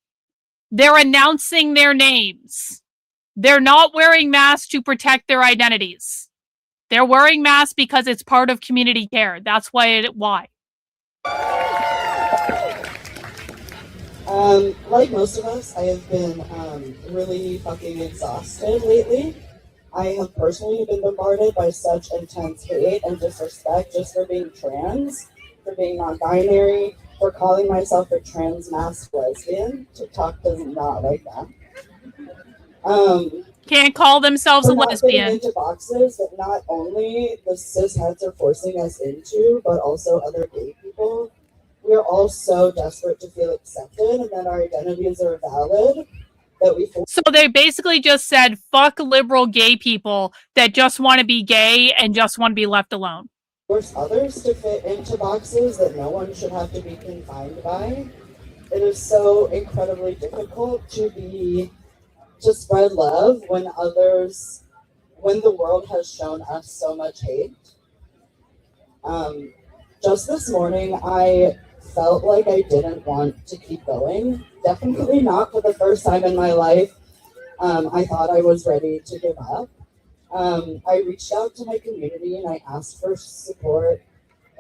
They're announcing their names. They're not wearing masks to protect their identities. They're wearing masks because it's part of community care. That's why. Like most of us, I have been really fucking exhausted lately. I have personally been bombarded by such intense hate and disrespect just for being trans, for being non-binary, for calling myself a trans masked lesbian. TikTok does not like that. Can't call themselves a lesbian. Into boxes that not only the cisheads are forcing us into, but also other gay people. We are all so desperate to feel accepted and that our identities are valid. So they basically just said, fuck liberal gay people that just want to be gay and just want to be left alone. Force others to fit into boxes that no one should have to be confined by. It is so incredibly difficult to spread love when the world has shown us so much hate. Just this morning, I felt like I didn't want to keep going. Definitely not for the first time in my life. I thought I was ready to give up. I reached out to my community and I asked for support,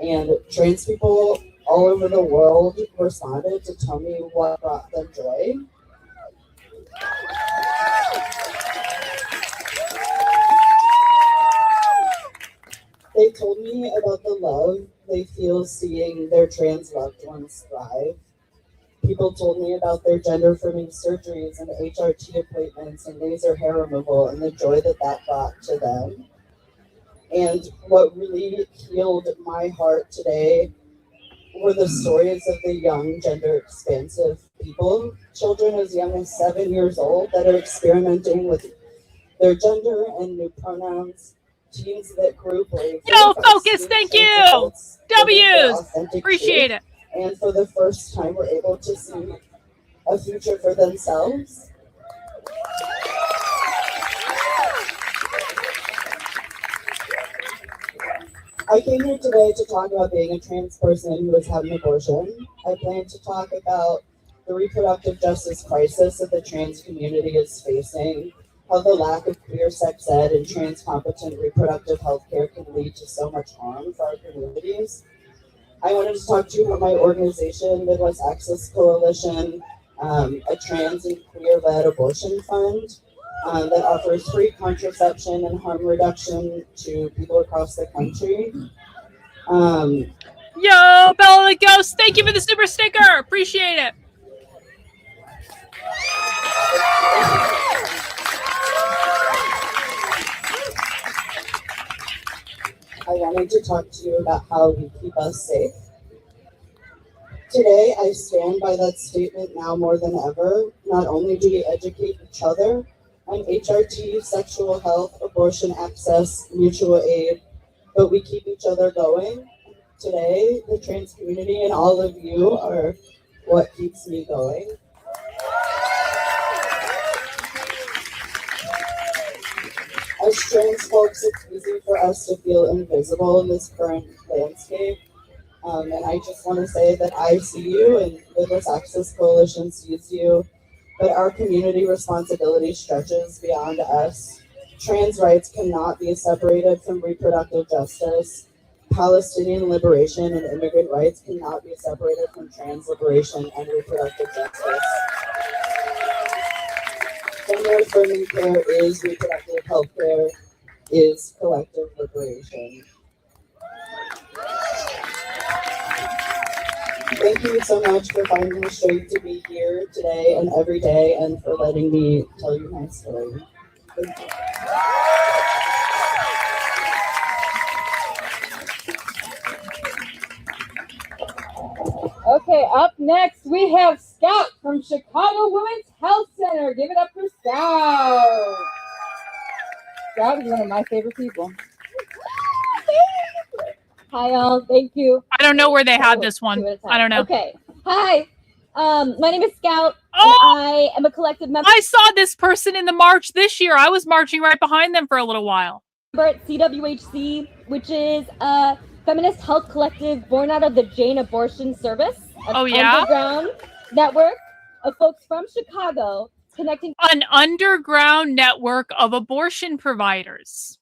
and trans people all over the world responded to tell me what brought them joy. They told me about the love they feel seeing their trans loved ones thrive. People told me about their gender-affirming surgeries and HRT appointments and laser hair removal and the joy that brought to them. And what really healed my heart today were the stories of the young gender-expansive people, children as young as 7 years old that are experimenting with their gender and new pronouns. Teens that grew brave. Yo, focus, thank you! W's! Appreciate it. And for the first time, we're able to see a future for themselves. I came here today to talk about being a trans person who has had an abortion. I plan to talk about the reproductive justice crisis that the trans community is facing, how the lack of queer sex ed and trans competent reproductive health care can lead to so much harm for our communities. I wanted to talk to you about my organization, Midwest Access Coalition, a trans and queer-led abortion fund that offers free contraception and harm reduction to people across the country. Yo, Bella the Ghost, thank you for the super sticker. Appreciate it. I wanted to talk to you about how we keep us safe. Today, I stand by that statement now more than ever. Not only do we educate each other on HRT, sexual health, abortion access, mutual aid, but we keep each other going. Today, the trans community and all of you are what keeps me going. As trans folks, it's easy for us to feel invisible in this current landscape. And I just want to say that I see you and Midwest Access Coalition sees you, but our community responsibility stretches beyond us. Trans rights cannot be separated from reproductive justice. Palestinian liberation and immigrant rights cannot be separated from trans liberation and reproductive justice. Gender affirming care is reproductive health care, is collective liberation. Thank you so much for finding the strength to be here today and every day, and for letting me tell you my story. Thank you. Okay, up next we have Scout from Chicago Women's Health Center. Give it up for Scout. Scout is one of my favorite people. Hi, all. Thank you. I don't know where they had this one. I don't know. Okay. Hi. My name is Scout. Oh! And I am a collective member. I saw this person in the march this year. I was marching right behind them for a little while. At CWHC, which is a feminist health collective born out of the Jane Abortion Service, an underground network of folks from Chicago connecting. An underground network of abortion providers.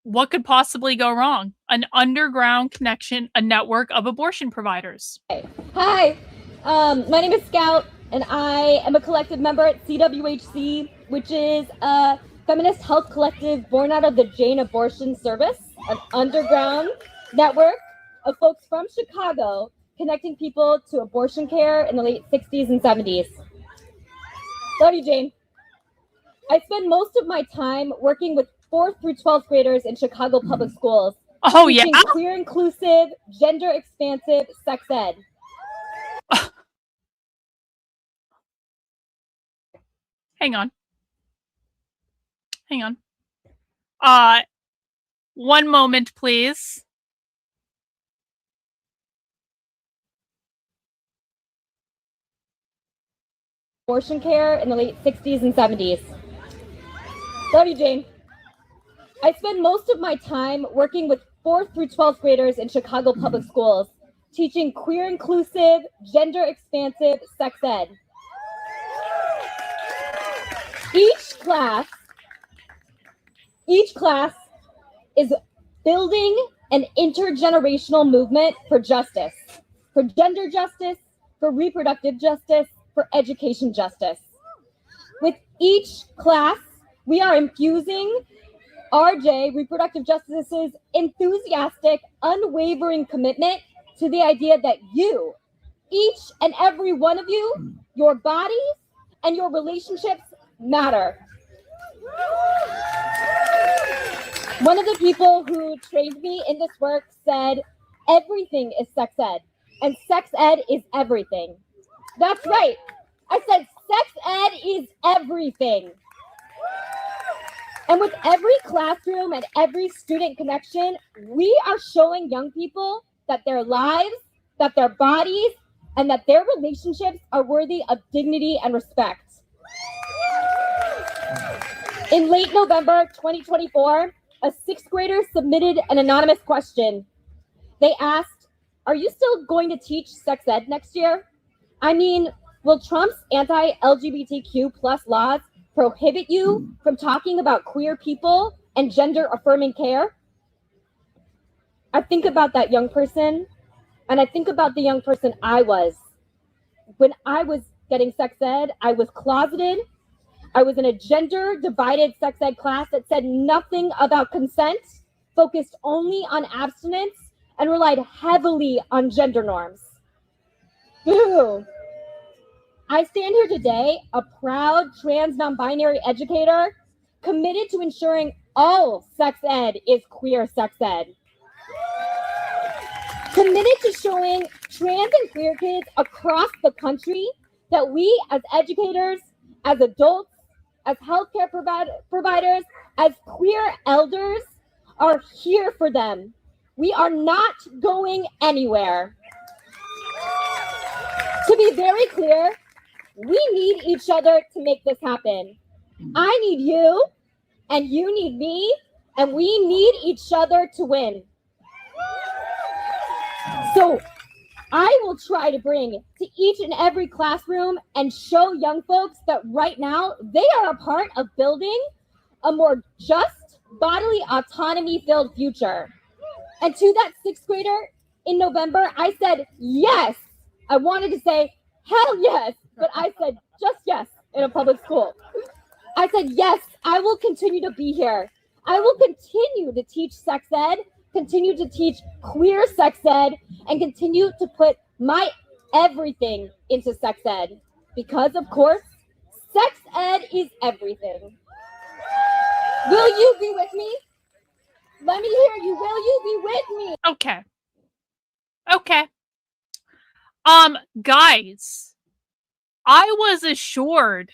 What could possibly go wrong? An underground connection, a network of abortion providers. Hi, my name is Scout, and I am a collective member at CWHC, which is a feminist health collective born out of the Jane Abortion Service, an underground network of folks from Chicago connecting people to abortion care in the late 60s and 70s. Love you, Jane. I spend most of my time working with 4th through 12th graders in Chicago public schools. Oh, yeah? Queer inclusive, gender expansive sex ed. Hang on. Hang on. One moment, please. Abortion care in the late 60s and 70s. Love you, Jane. I spend most of my time working with 4th through 12th graders in Chicago public schools, teaching queer inclusive, gender expansive sex ed. Each class is building an intergenerational movement for justice, for gender justice, for reproductive justice, for education justice. With each class, we are infusing RJ, Reproductive Justice's enthusiastic, unwavering commitment to the idea that you, each and every one of you, your bodies and your relationships matter. One of the people who trained me in this work said, everything is sex ed, and sex ed is everything. That's right. I said sex ed is everything. And with every classroom and every student connection, we are showing young people that their lives, that their bodies, and that their relationships are worthy of dignity and respect. In late November 2024, a sixth grader submitted an anonymous question. They asked, "Are you still going to teach sex ed next year? I mean, will Trump's anti-LGBTQ plus laws prohibit you from talking about queer people and gender-affirming care?" I think about that young person, and I think about the young person I was. When I was getting sex ed, I was closeted. I was in a gender-divided sex ed class that said nothing about consent, focused only on abstinence, and relied heavily on gender norms. Boo! I stand here today, a proud trans non-binary educator, committed to ensuring all sex ed is queer sex ed. Committed to showing trans and queer kids across the country that we as educators, as adults, as healthcare providers, as queer elders are here for them. We are not going anywhere. To be very clear, we need each other to make this happen. I need you, and you need me, and we need each other to win. So I will try to bring to each and every classroom and show young folks that right now they are a part of building a more just, bodily autonomy-filled future. And to that sixth grader in November, I said yes. I wanted to say hell yes, but I said just yes in a public school. I said yes, I will continue to be here. I will continue to teach sex ed, continue to teach queer sex ed, and continue to put my everything into sex ed. Because, of course, sex ed is everything. Will you be with me? Let me hear you. Will you be with me? Okay. Guys, I was assured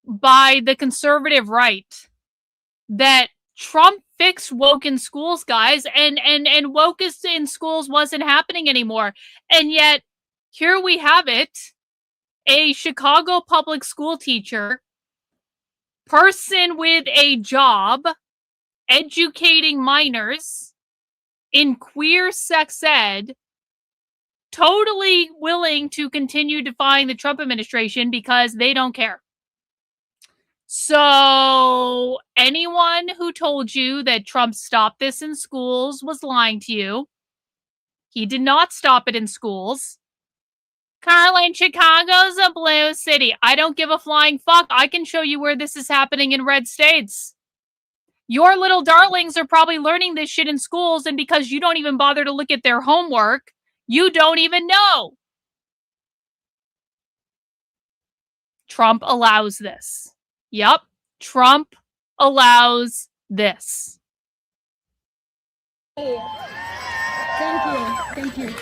by the conservative right that Trump fixed woke in schools, guys, and woke in schools wasn't happening anymore. And yet, here we have it, a Chicago public school teacher, person with a job, educating minors in queer sex ed, totally willing to continue defying the Trump administration because they don't care. So anyone who told you that Trump stopped this in schools was lying to you. He did not stop it in schools. Karlyn, Chicago's a blue city. I don't give a flying fuck. I can show you where this is happening in red states. Your little darlings are probably learning this shit in schools, and because you don't even bother to look at their homework, you don't even know. Trump allows this. Yep, Trump allows this. Hey. Thank you.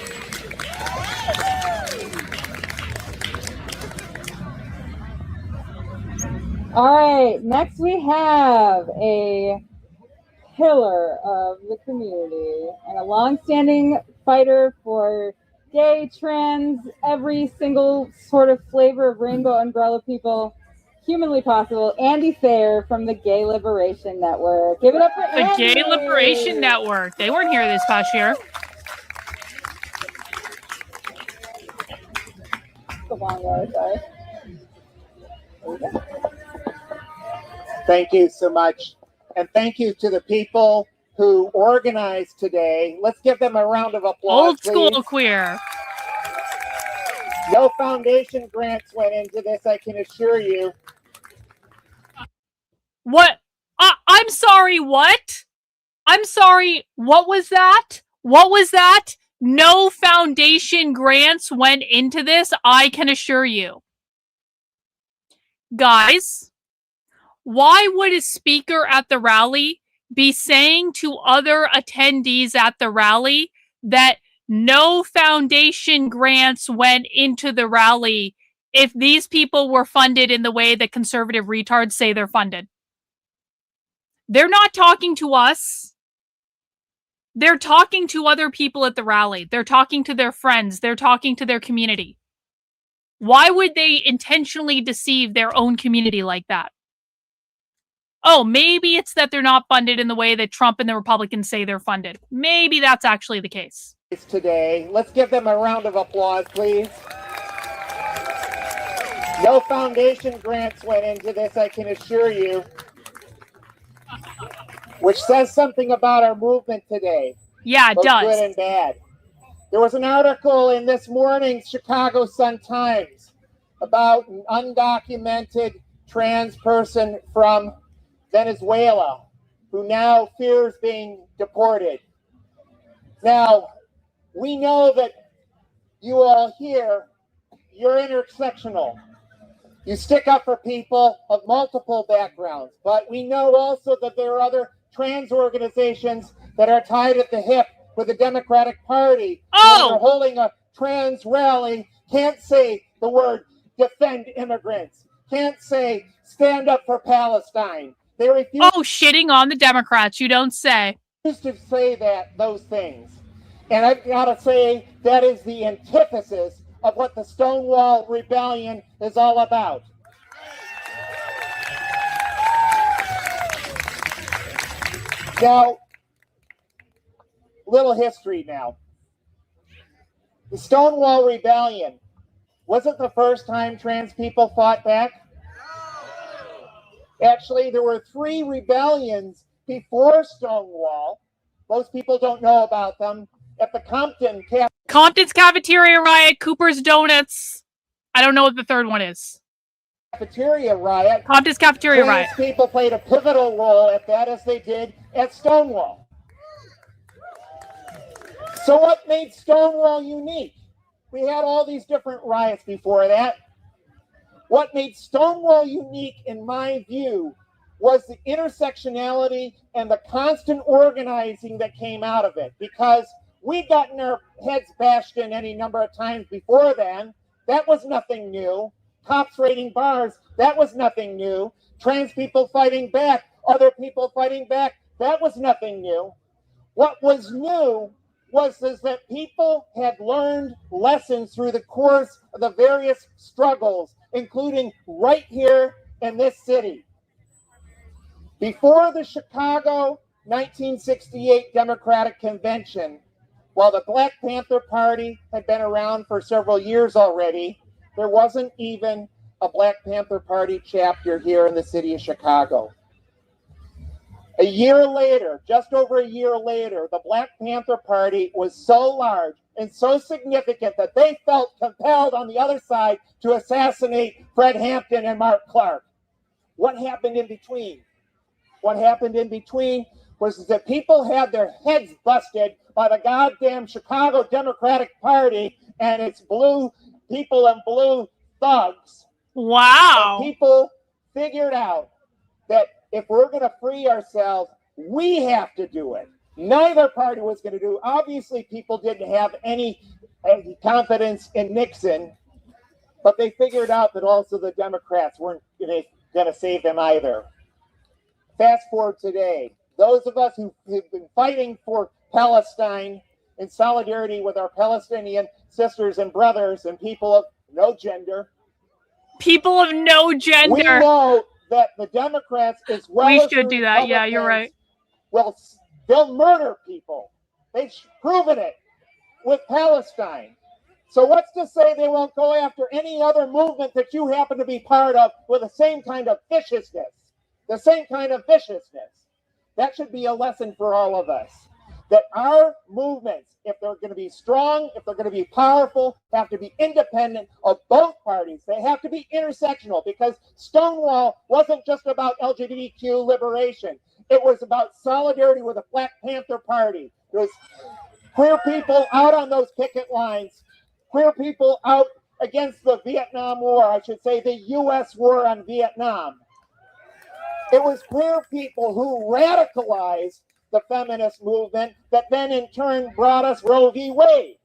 All right, next we have a pillar of the community and a longstanding fighter for gay, trans, every single sort of flavor of rainbow umbrella people humanly possible, Andy Thayer from the Gay Liberation Network. Give it up for Andy! The Gay Liberation Network. They weren't here this past year. The long row, sorry. Thank you so much. And thank you to the people who organized today. Let's give them a round of applause. Old school please. queer. No foundation grants went into this, I can assure you. What? I'm sorry, what? I'm sorry, what was that? What was that? No foundation grants went into this, I can assure you. Guys, why would a speaker at the rally be saying to other attendees at the rally that no foundation grants went into the rally if these people were funded in the way that conservative retards say they're funded? They're not talking to us. They're talking to other people at the rally. They're talking to their friends. They're talking to their community. Why would they intentionally deceive their own community like that? Oh, maybe it's that they're not funded in the way that Trump and the Republicans say they're funded. Maybe that's actually the case. Today, let's give them a round of applause, please. No foundation grants went into this, I can assure you, which says something about our movement today. Yeah, it both does. Good and bad. There was an article in this morning's Chicago Sun-Times about an undocumented trans person from Venezuela who now fears being deported. Now, we know that you all here, you're intersectional. You stick up for people of multiple backgrounds, but we know also that there are other trans organizations that are tied at the hip with the Democratic Party. Oh! They're holding a trans rally, can't say the word defend immigrants, can't say stand up for Palestine. They refuse. Oh, shitting on the Democrats, you don't say. To say those things. And I've got to say that is the antithesis of what the Stonewall Rebellion is all about. Now, little history now. The Stonewall Rebellion, was it the first time trans people fought back? Actually, there were 3 rebellions before Stonewall. Most people don't know about them. At the Compton's Cafeteria Riot, Cooper's Donuts. I don't know what the third one is. Cafeteria Riot. Compton's Cafeteria Riot. People played a pivotal role at that, as they did at Stonewall. So what made Stonewall unique? We had all these different riots before that. What made Stonewall unique, in my view, was the intersectionality and the constant organizing that came out of it. Because we'd gotten our heads bashed in any number of times before then. That was nothing new. Cops raiding bars, that was nothing new. Trans people fighting back, other people fighting back, that was nothing new. What was new was that people had learned lessons through the course of the various struggles, including right here in this city. Before the Chicago 1968 Democratic Convention, while the Black Panther Party had been around for several years already, there wasn't even a Black Panther Party chapter here in the city of Chicago. A year later, just over a year later, the Black Panther Party was so large and so significant that they felt compelled on the other side to assassinate Fred Hampton and Mark Clark. What happened in between? What happened in between was that people had their heads busted by the goddamn Chicago Democratic Party and its blue people and blue thugs. Wow. And people figured out that if we're going to free ourselves, we have to do it. Neither party was going to do it. Obviously, people didn't have any confidence in Nixon, but they figured out that also the Democrats weren't going to save them either. Fast forward today, those of us who have been fighting for Palestine in solidarity with our Palestinian sisters and brothers and people of no gender. People of no gender. We know that the Democrats, as well we as should do that. Yeah, you're right. Well, they'll murder people. They've proven it with Palestine. So what's to say they won't go after any other movement that you happen to be part of with the same kind of viciousness? The same kind of viciousness. That should be a lesson for all of us. That our movements, if they're going to be strong, if they're going to be powerful, have to be independent of both parties. They have to be intersectional, because Stonewall wasn't just about LGBTQ liberation. It was about solidarity with the Black Panther Party. There was queer people out on those picket lines, queer people out against the Vietnam War, I should say the U.S. war on Vietnam. It was queer people who radicalized the feminist movement that then in turn brought us Roe v. Wade.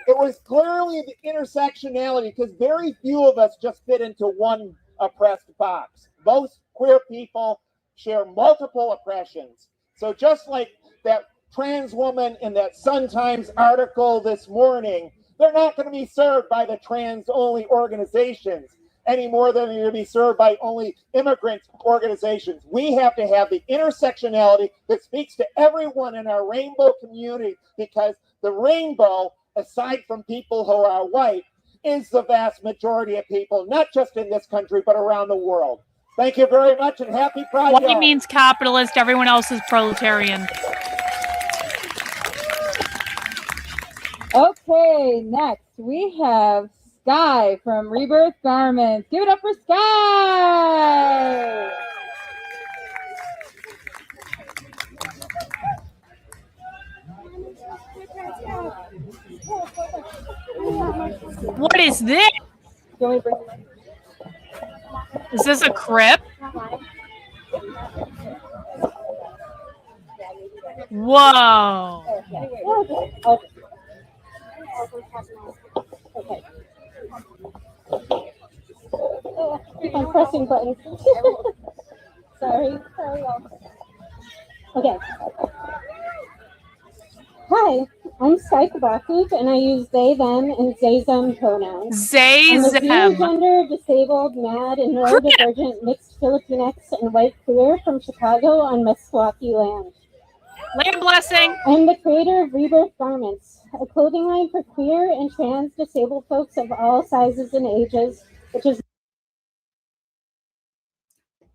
It was clearly the intersectionality, because very few of us just fit into one oppressed box. Most queer people share multiple oppressions. So just like that trans woman in that Sun-Times article this morning, they're not going to be served by the trans-only organizations any more than they're going to be served by only immigrant organizations. We have to have the intersectionality that speaks to everyone in our rainbow community, because the rainbow, aside from people who are white, is the vast majority of people, not just in this country, but around the world. Thank you very much, and happy Pride. White means capitalist, everyone else is proletarian. Okay, next we have Sky from Rebirth Garments. Give it up for Sky! What is this? Is this a crib? Whoa. Okay. I'm pressing buttons. sorry. Okay. Hi, I'm Sky Kabakuk, and I use they, them, and they, them pronouns. They, I'm a them. gender, disabled, mad, and neurodivergent mixed Filipinx and white queer from Chicago on Meskwaki land. Land blessing. I'm the creator of Rebirth Garments, a clothing line for queer and trans disabled folks of all sizes and ages, which is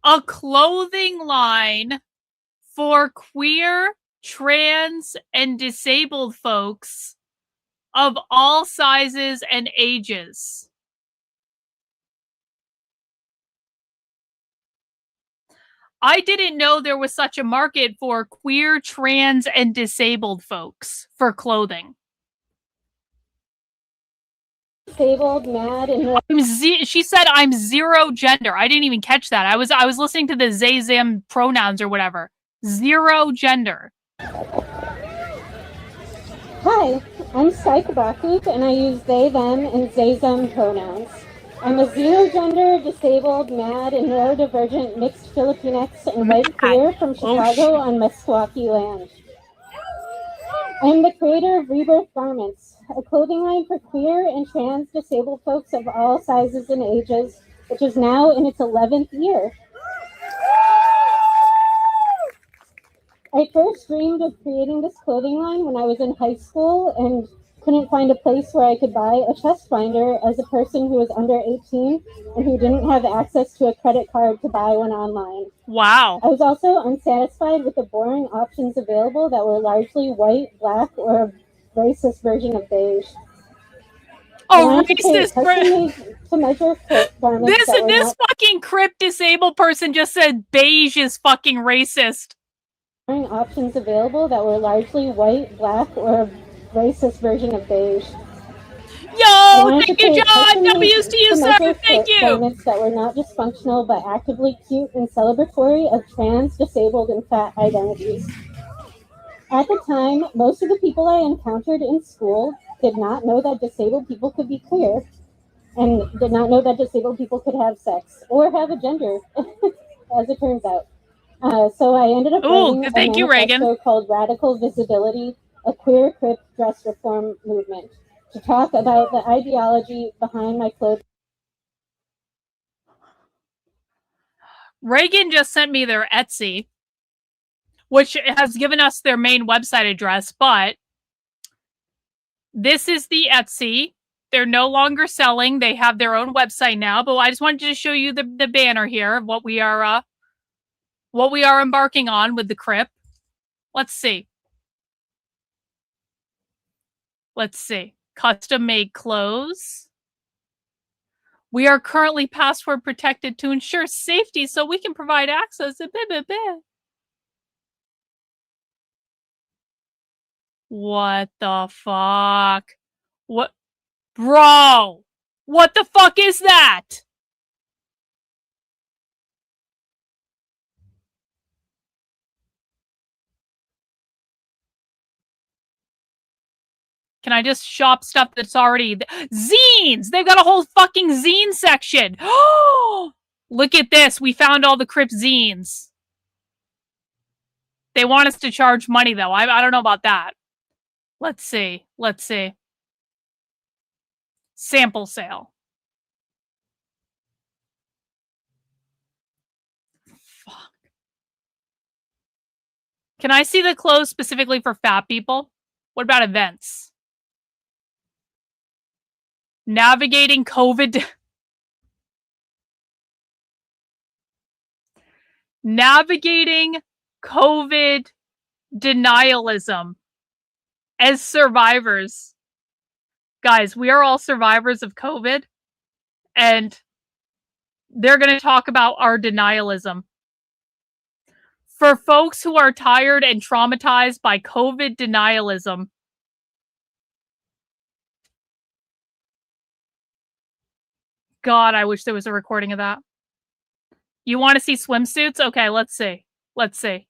A clothing line for queer, trans, and disabled folks of all sizes and ages. I didn't know there was such a market for queer, trans, and disabled folks for clothing. disabled, mad, and She said I'm zero gender. I didn't even catch that. I was listening to the they, them pronouns or whatever. Zero gender. Hi, I'm Sky Kabakuk, and I use they, them, and they, them pronouns. I'm a zero-gender, disabled, mad, and neurodivergent mixed Filipinx and white queer from Chicago on Meskwaki land. I'm the creator of Rebirth Garments, a clothing line for queer and trans disabled folks of all sizes and ages, which is now in its 11th year. I first dreamed of creating this clothing line when I was in high school and couldn't find a place where I could buy a chest binder as a person who was under 18 and who didn't have access to a credit card to buy one online. Wow. I was also unsatisfied with the boring options available that were largely white, black, or a racist version of beige. Oh, racist! This fucking crip disabled person just said beige is fucking racist. Options available that were largely white, black, or a racist version of beige. Yo, thank you, John. W's to you, sir. Thank you. Garments that were not just functional but actively cute and celebratory of trans, disabled, and fat identities. At the time, most of the people I encountered in school did not know that disabled people could be queer, and did not know that disabled people could have sex or have a gender, as it turns out. So I ended up writing a manifesto called Radical Visibility, a queer crip dress reform movement, to talk about the ideology behind my clothing. Reagan just sent me their Etsy, which has given us their main website address, but this is the Etsy. They're no longer selling. They have their own website now, but I just wanted to show you the banner here of what we are embarking on with the crip. Let's see. Custom made clothes. We are currently password protected to ensure safety so we can provide access to What the fuck? What? Bro! What the fuck is that? Can I just shop stuff that's already... Zines! They've got a whole fucking zine section! Oh! Look at this. We found all the Crip zines. They want us to charge money, though. I don't know about that. Let's see. Let's see. Sample sale. Fuck. Can I see the clothes specifically for fat people? What about events? Navigating COVID. Navigating COVID denialism as survivors. Guys, we are all survivors of COVID, and they're going to talk about our denialism. For folks who are tired and traumatized by COVID denialism, God, I wish there was a recording of that. You want to see swimsuits? Okay, let's see. Let's see.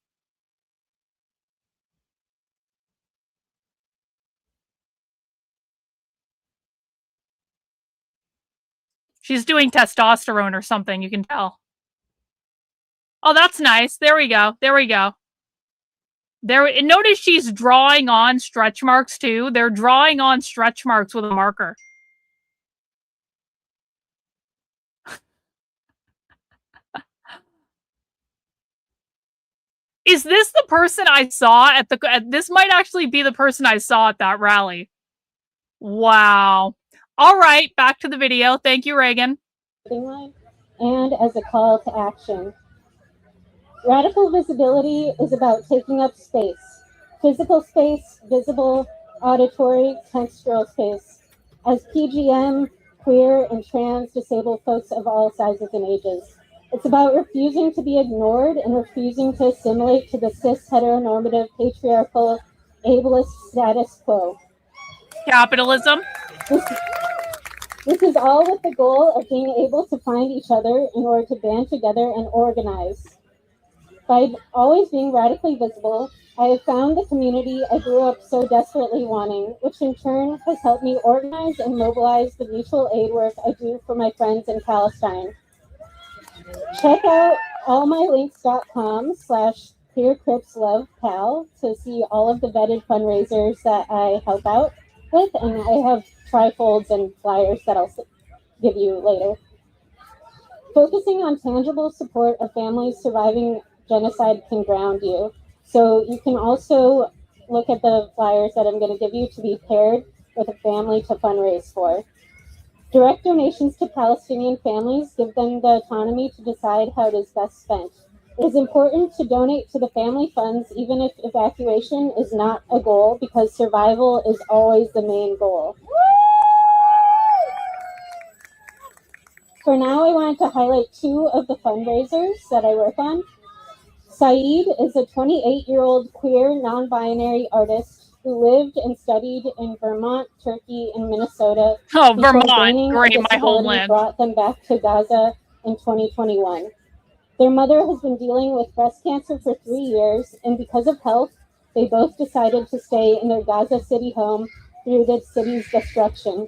She's doing testosterone or something, you can tell. Oh, that's nice. There we go. There we go. There. Notice she's drawing on stretch marks too. They're drawing on stretch marks with a marker. Is this the person I saw at the... This might actually be the person I saw at that rally. Wow. All right, back to the video. Thank you, Reagan. And as a call to action. Radical visibility is about taking up space. Physical space, visible, auditory, textural space. As PGM, queer, and trans disabled folks of all sizes and ages. It's about refusing to be ignored and refusing to assimilate to the cis heteronormative patriarchal ableist status quo. Capitalism. This is all with the goal of being able to find each other in order to band together and organize. By always being radically visible, I have found the community I grew up so desperately wanting, which in turn has helped me organize and mobilize the mutual aid work I do for my friends in Palestine. Check out allmylinks.com/queercripslovepal to see all of the vetted fundraisers that I help out with, and I have trifolds and flyers that I'll give you later. Focusing on tangible support of families surviving genocide can ground you. So you can also look at the flyers that I'm going to give you to be paired with a family to fundraise for. Direct donations to Palestinian families give them the autonomy to decide how it is best spent. It is important to donate to the family funds even if evacuation is not a goal, because survival is always the main goal. For now, I wanted to highlight two of the fundraisers that I work on. Saeed is a 28-year-old queer non-binary artist who lived and studied in Vermont, Turkey, and Minnesota. Oh, Vermont, great, my homeland. Brought them back to Gaza in 2021. Their mother has been dealing with breast cancer for 3 years, and because of health, they both decided to stay in their Gaza City home through the city's destruction.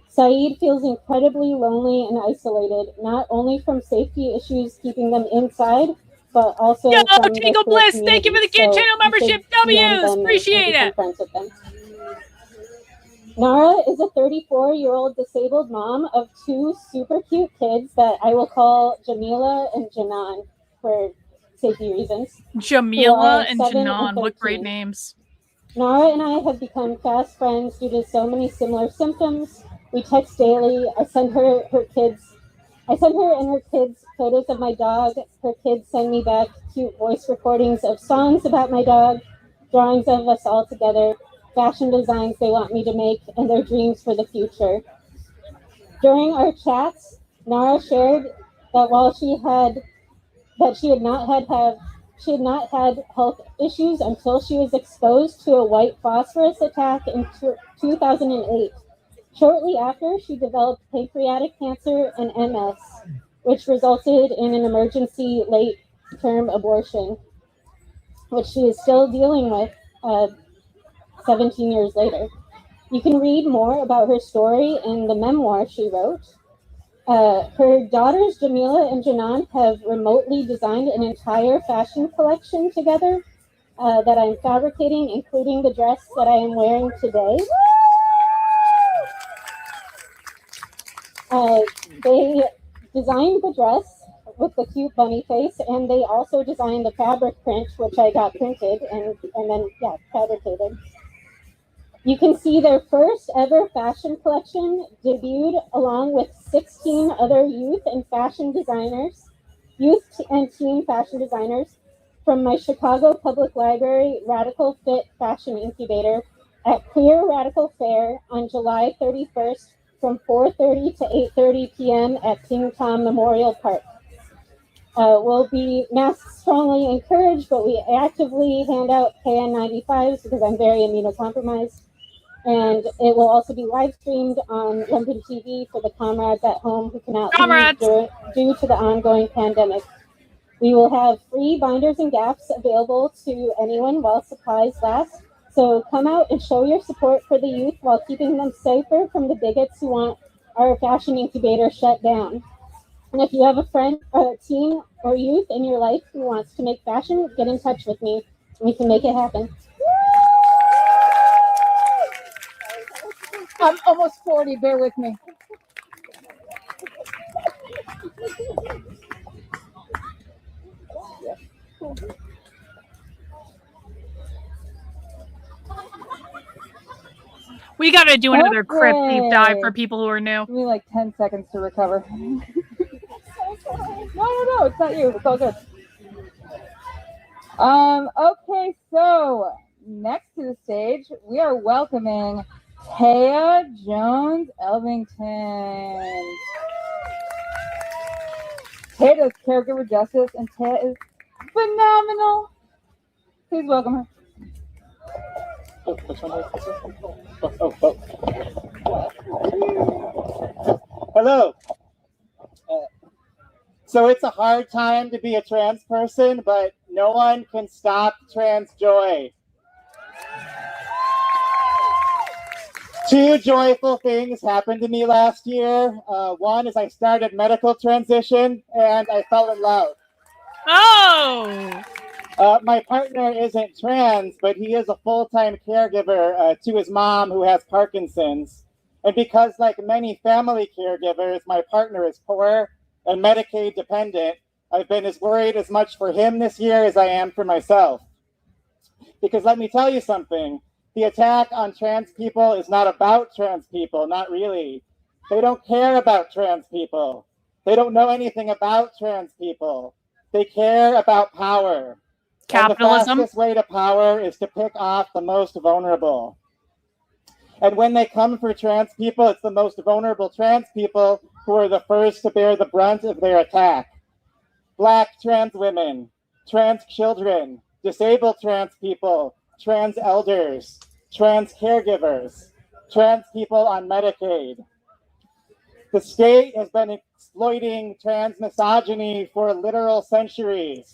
Saeed feels incredibly lonely and isolated, not only from safety issues keeping them inside, but also Yo, from Tingle Bliss, thank you for the kid channel membership. W's, appreciate it. Nara is a 34-year-old disabled mom of two super cute kids that I will call Jamila and Janan for safety reasons. Jamila and Janan, what great names. Nara and I have become fast friends due to so many similar symptoms. We text daily. I send her and her kids photos of my dog. Her kids send me back cute voice recordings of songs about my dog, drawings of us all together, fashion designs they want me to make, and their dreams for the future. During our chats, Nara shared that while she had not had health issues until she was exposed to a white phosphorus attack in 2008. Shortly after, she developed pancreatic cancer and MS, which resulted in an emergency late-term abortion, which she is still dealing with 17 years later. You can read more about her story in the memoir she wrote. Her daughters, Jamila and Janan, have remotely designed an entire fashion collection together that I'm fabricating, including the dress that I am wearing today. They designed the dress with the cute bunny face, and they also designed the fabric print, which I got printed and then, yeah, fabricated. You can see their first ever fashion collection debuted along with 16 other youth and teen fashion designers from my Chicago Public Library Radical Fit Fashion Incubator at Queer Radical Fair on July 31st from 4:30 to 8:30 p.m. at King Tom Memorial Park. We'll be mask strongly encouraged, but we actively hand out KN95s because I'm very immunocompromised. And it will also be live streamed on London TV for the comrades at home who cannot leave due to the ongoing pandemic. We will have free binders and gaps available to anyone while supplies last. So come out and show your support for the youth while keeping them safer from the bigots who want our fashion incubator shut down. And if you have a friend, or a teen, or youth in your life who wants to make fashion, get in touch with me. We can make it happen. I'm almost 40, bear with me. We got to do another crypt deep dive for people who are new. Give me like 10 seconds to recover. No, it's not you. It's all good. Okay, so next to the stage, we are welcoming Taya Jones-Elvington. Taya does caregiver justice, and Taya is phenomenal. Please welcome her. Hello. So it's a hard time to be a trans person, but no one can stop trans joy. Two joyful things happened to me last year. One is I started medical transition and I fell in love. Oh! My partner isn't trans, but he is a full-time caregiver to his mom who has Parkinson's. And because, like many family caregivers, my partner is poor and Medicaid dependent, I've been as worried as much for him this year as I am for myself. Because let me tell you something, the attack on trans people is not about trans people, not really. They don't care about trans people. They don't know anything about trans people. They care about power. Capitalism. And the fastest way to power is to pick off the most vulnerable. And when they come for trans people, it's the most vulnerable trans people who are the first to bear the brunt of their attack. Black trans women, trans children, disabled trans people, trans elders, trans caregivers, trans people on Medicaid. The state has been exploiting trans misogyny for literal centuries.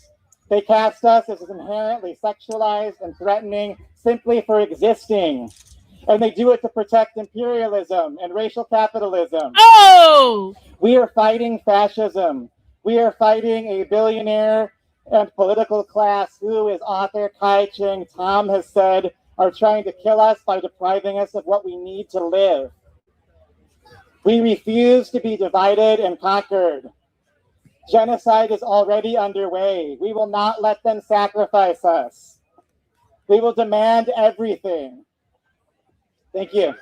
They cast us as inherently sexualized and threatening simply for existing. And they do it to protect imperialism and racial capitalism. Oh! We are fighting fascism. We are fighting a billionaire and political class who, as author Kai Ching Tom has said, are trying to kill us by depriving us of what we need to live. We refuse to be divided and conquered. Genocide is already underway. We will not let them sacrifice us. We will demand everything. Thank you.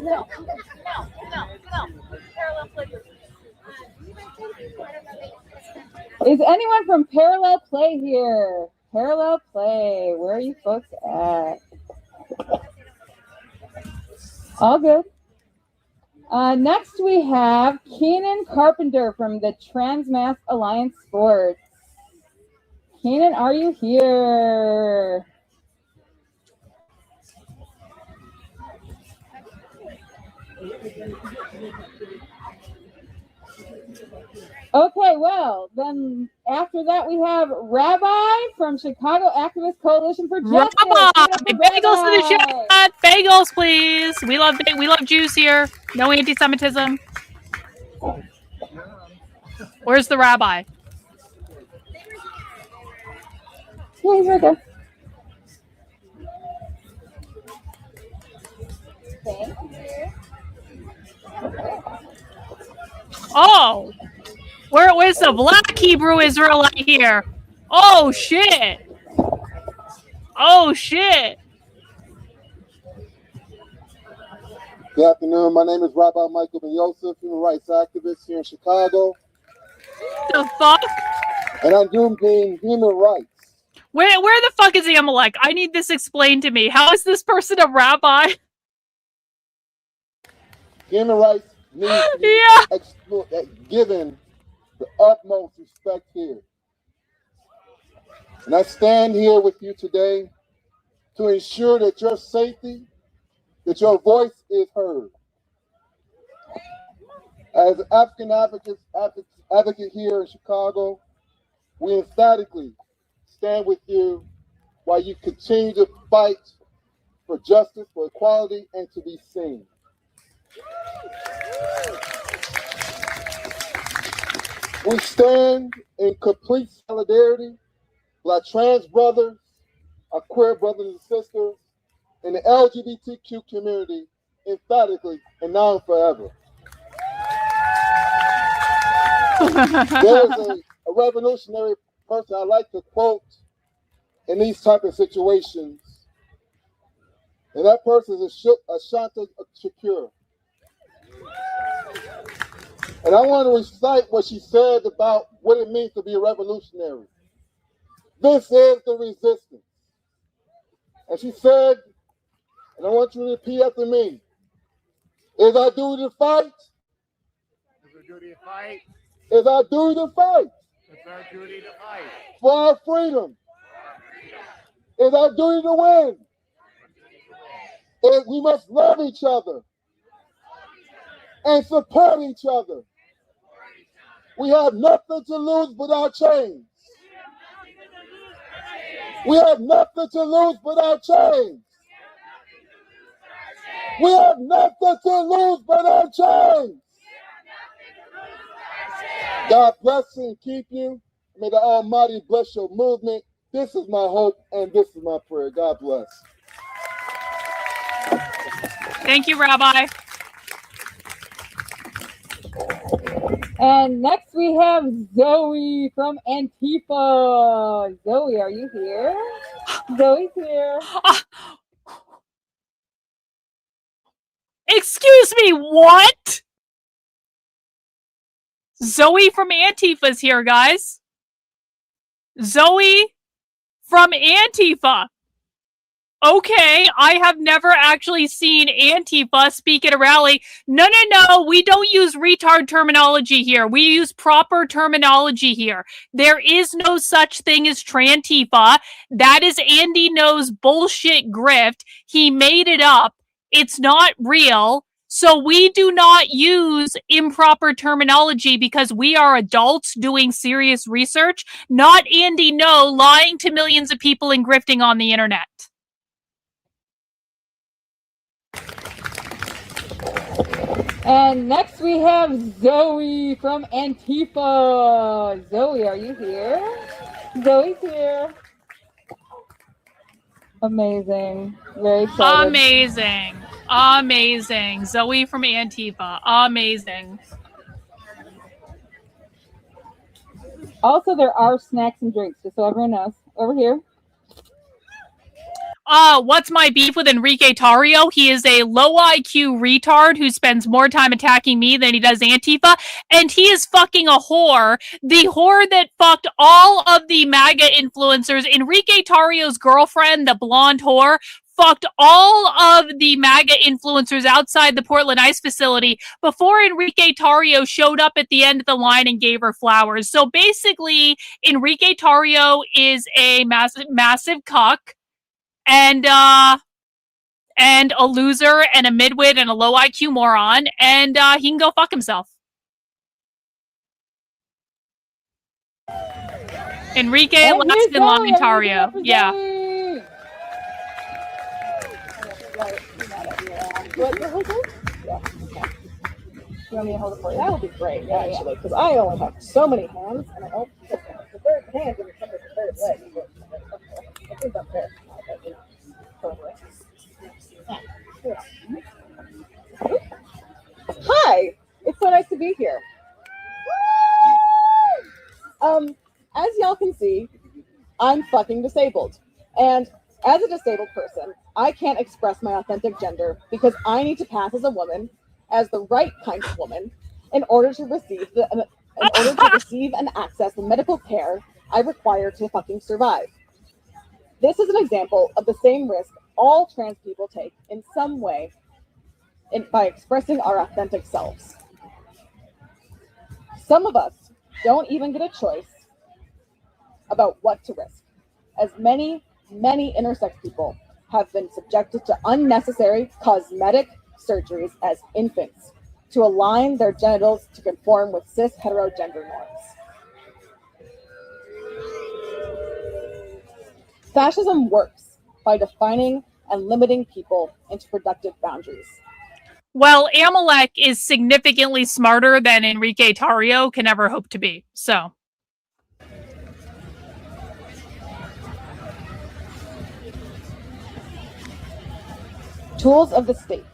No. Is anyone from Parallel Play here? Parallel Play, where are you folks at? All good. Next we have Keenan Carpenter from the Transmask Alliance Sports. Keenan, are you here? Okay, well, then after that we have Rabbi from Chicago Activist Coalition for Justice. Rabbi! Give it up for Bagels to the Rabbi. chat! Bagels, please! We love Jews here. No anti-Semitism. Where's the rabbi? Yeah, he's right there. Thank you. Oh! Where's the black Hebrew Israelite here? Oh, shit! Oh, shit! Good afternoon. My name is Rabbi Michael Ben Yosef, human rights activist here in Chicago. The fuck? And I'm doing human rights. Where the fuck is Amalek? I need this explained to me. How is this person a rabbi? Human rights need to be given the utmost respect here. And I stand here with you today to ensure that your safety, that your voice is heard. As an African advocate here in Chicago, we emphatically stand with you while you continue to fight for justice, for equality, and to be seen. We stand in complete solidarity with our trans brothers, our queer brothers and sisters, and the LGBTQ community emphatically and now and forever. There's a revolutionary person I like to quote in these type of situations, and that person is Ashanta Shakur. And I want to recite what she said about what it means to be a revolutionary. This is the resistance. And she said, and I want you to repeat after me, is our duty to fight? It's our duty to fight. Is our duty to fight? It's our duty to fight. For our freedom. It's our duty to win. We must love each other and support each other. We have nothing to lose but our chains. We have nothing to lose but our chains. We have nothing to lose but our chains. God bless you and keep you. May the Almighty bless your movement. This is my hope and this is my prayer. God bless. Thank you, Rabbi. And next we have Zoe from Antifa. Zoe, are you here? Zoe's here. Excuse me, what? Zoe from Antifa's here, guys. Zoe from Antifa. Okay, I have never actually seen Antifa speak at a rally. No, we don't use retard terminology here. We use proper terminology here. There is no such thing as Trantifa. That is Andy No's bullshit grift. He made it up. It's not real. So we do not use improper terminology because we are adults doing serious research, not Andy No lying to millions of people and grifting on the internet. And next we have Zoe from Antifa. Zoe, are you here? Zoe's here. Amazing. Very excited. Amazing. Amazing. Zoe from Antifa. Amazing. Also, there are snacks and drinks, just so everyone knows. Over here. What's my beef with Enrique Tarrio? He is a low IQ retard who spends more time attacking me than he does Antifa, and he is fucking a whore. The whore that fucked all of the MAGA influencers. Enrique Tarrio's girlfriend, the blonde whore, fucked all of the MAGA influencers outside the Portland ICE facility before Enrique Tarrio showed up at the end of the line and gave her flowers. So basically, Enrique Tarrio is a massive cuck. And a loser and a midwit and a low IQ moron, and he can go fuck himself. Enrique And last he's in going, long Ontario. Yeah. What the hell? Yeah. You want me to hold it for you? That would be great, actually, because I only have so many hands, and I don't. The third hand didn't come with the third leg. I think I'm fair. Hi, it's so nice to be here. As y'all can see, I'm fucking disabled, and as a disabled person, I can't express my authentic gender because I need to pass as a woman, as the right kind of woman, in order to receive and access the medical care I require to fucking survive. This is an example of the same risk all trans people take in some way by expressing our authentic selves. Some of us don't even get a choice about what to risk, as many intersex people have been subjected to unnecessary cosmetic surgeries as infants to align their genitals to conform with cis heterogender norms. Fascism works by defining and limiting people into productive boundaries. Well, Amalek is significantly smarter than Enrique Tarrio can ever hope to be. So. Tools of the state.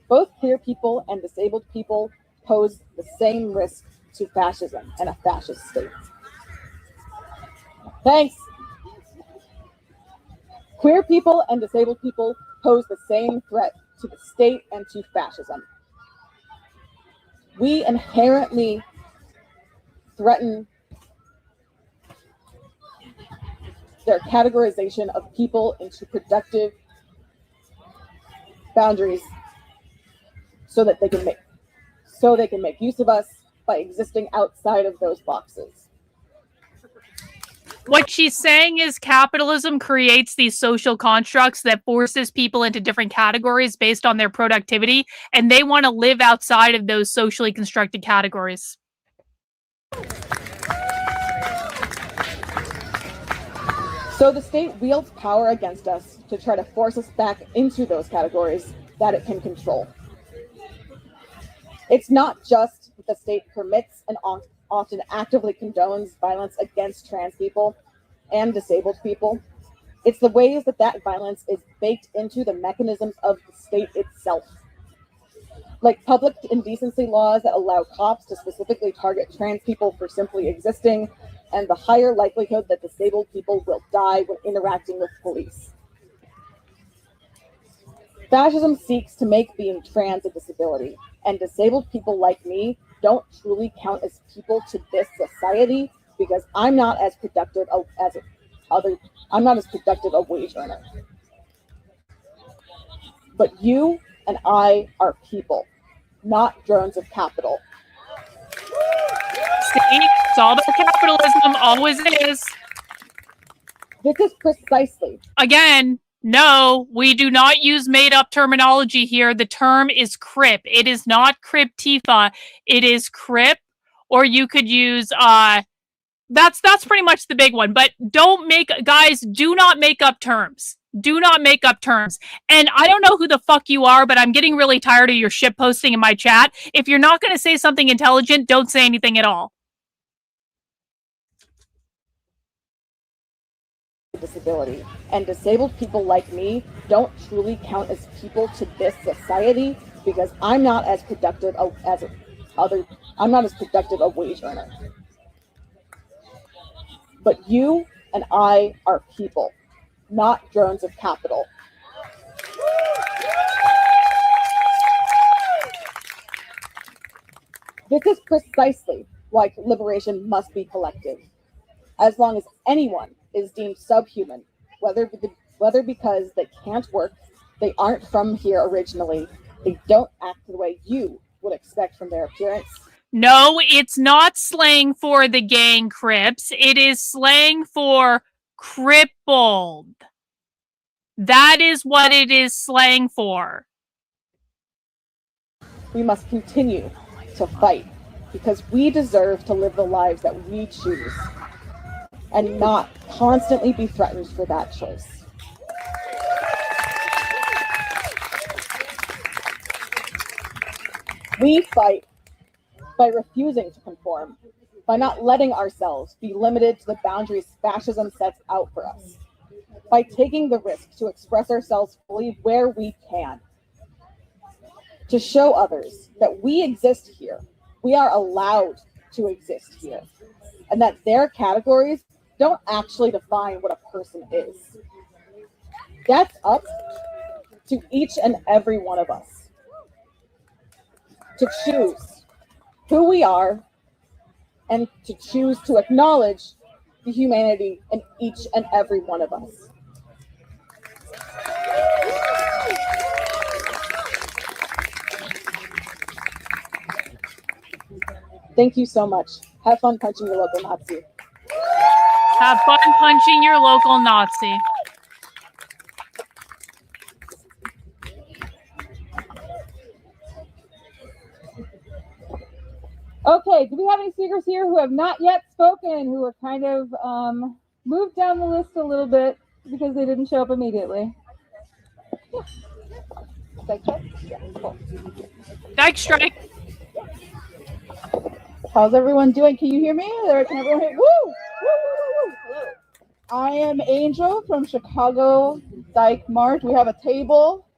Both queer people and disabled people pose the same risk to fascism and a fascist state. Thanks. Queer people and disabled people pose the same threat to the state and to fascism. We inherently threaten their categorization of people into productive boundaries so that they can make use of us by existing outside of those boxes. What she's saying is capitalism creates these social constructs that forces people into different categories based on their productivity, and they want to live outside of those socially constructed categories. So the state wields power against us to try to force us back into those categories that it can control. It's not just that the state permits and often actively condones violence against trans people and disabled people. It's the ways that that violence is baked into the mechanisms of the state itself. Like public indecency laws that allow cops to specifically target trans people for simply existing, and the higher likelihood that disabled people will die when interacting with police. Fascism seeks to make being trans a disability, and disabled people like me don't truly count as people to this society because I'm not as productive a wage earner. But you and I are people, not drones of capital. See, it's all about capitalism, always is. This is precisely. Again, no, we do not use made-up terminology here. The term is crip. It is not crip-tifa. It is crip, or you could use, that's pretty much the big one. But guys, do not make up terms. Do not make up terms. And I don't know who the fuck you are, but I'm getting really tired of your shit posting in my chat. If you're not going to say something intelligent, don't say anything at all. Disability, and disabled people like me don't truly count as people to this society because I'm not as productive a wage earner. But you and I are people, not drones of capital. This is precisely why liberation must be collective. As long as anyone is deemed subhuman, whether because they can't work, they aren't from here originally, they don't act the way you would expect from their appearance. No, it's not slang for the gang Crips. It is slang for crippled. That is what it is slang for. We must continue to fight because we deserve to live the lives that we choose and not constantly be threatened for that choice. We fight by refusing to conform, by not letting ourselves be limited to the boundaries fascism sets out for us, by taking the risk to express ourselves fully where we can, to show others that we exist here, we are allowed to exist here, and that their categories don't actually define what a person is. That's up to each and every one of us to choose who we are and to choose to acknowledge the humanity in each and every one of us. Thank you so much. Have fun punching your local Nazi. Have fun punching your local Nazi. Okay, do we have any speakers here who have not yet spoken, who are kind of moved down the list a little bit because they didn't show up immediately? Dyke strike. How's everyone doing? Can you hear me? Can everyone hear? Woo! Woo, woo, woo, woo. I am Angel from Chicago Dyke March. We have a table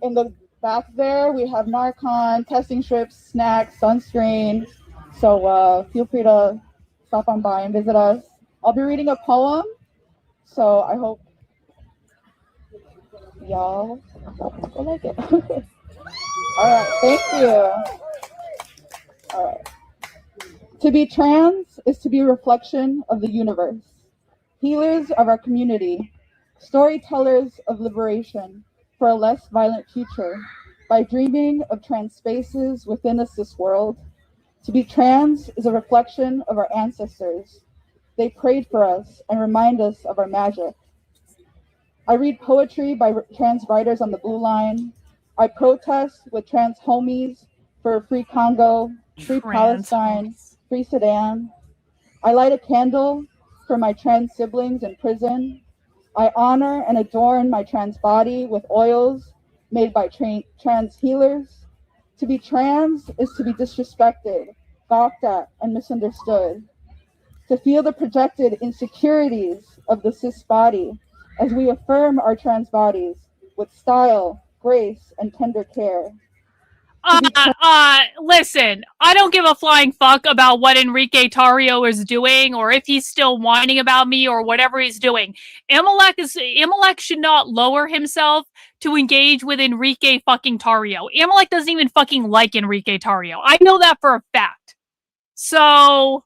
in the back there. We have Narcon, testing strips, snacks, sunscreen. So feel free to stop on by and visit us. I'll be reading a poem, so I hope y'all will like it. All right, thank you. All right. To be trans is to be a reflection of the universe, healers of our community, storytellers of liberation for a less violent future by dreaming of trans spaces within a cis world. To be trans is a reflection of our ancestors. They prayed for us and remind us of our magic. I read poetry by trans writers on the Blue Line. I protest with trans homies for a free Congo, free Palestine, free Sudan. I light a candle for my trans siblings in prison. I honor and adorn my trans body with oils made by trans healers. To be trans is to be disrespected, gawked at, and misunderstood. To feel the projected insecurities of the cis body as we affirm our trans bodies with style, grace, and tender care. Listen, I don't give a flying fuck about what Enrique Tarrio is doing or if he's still whining about me or whatever he's doing. Amalek should not lower himself to engage with Enrique fucking Tarrio. Amalek doesn't even fucking like Enrique Tarrio. I know that for a fact. So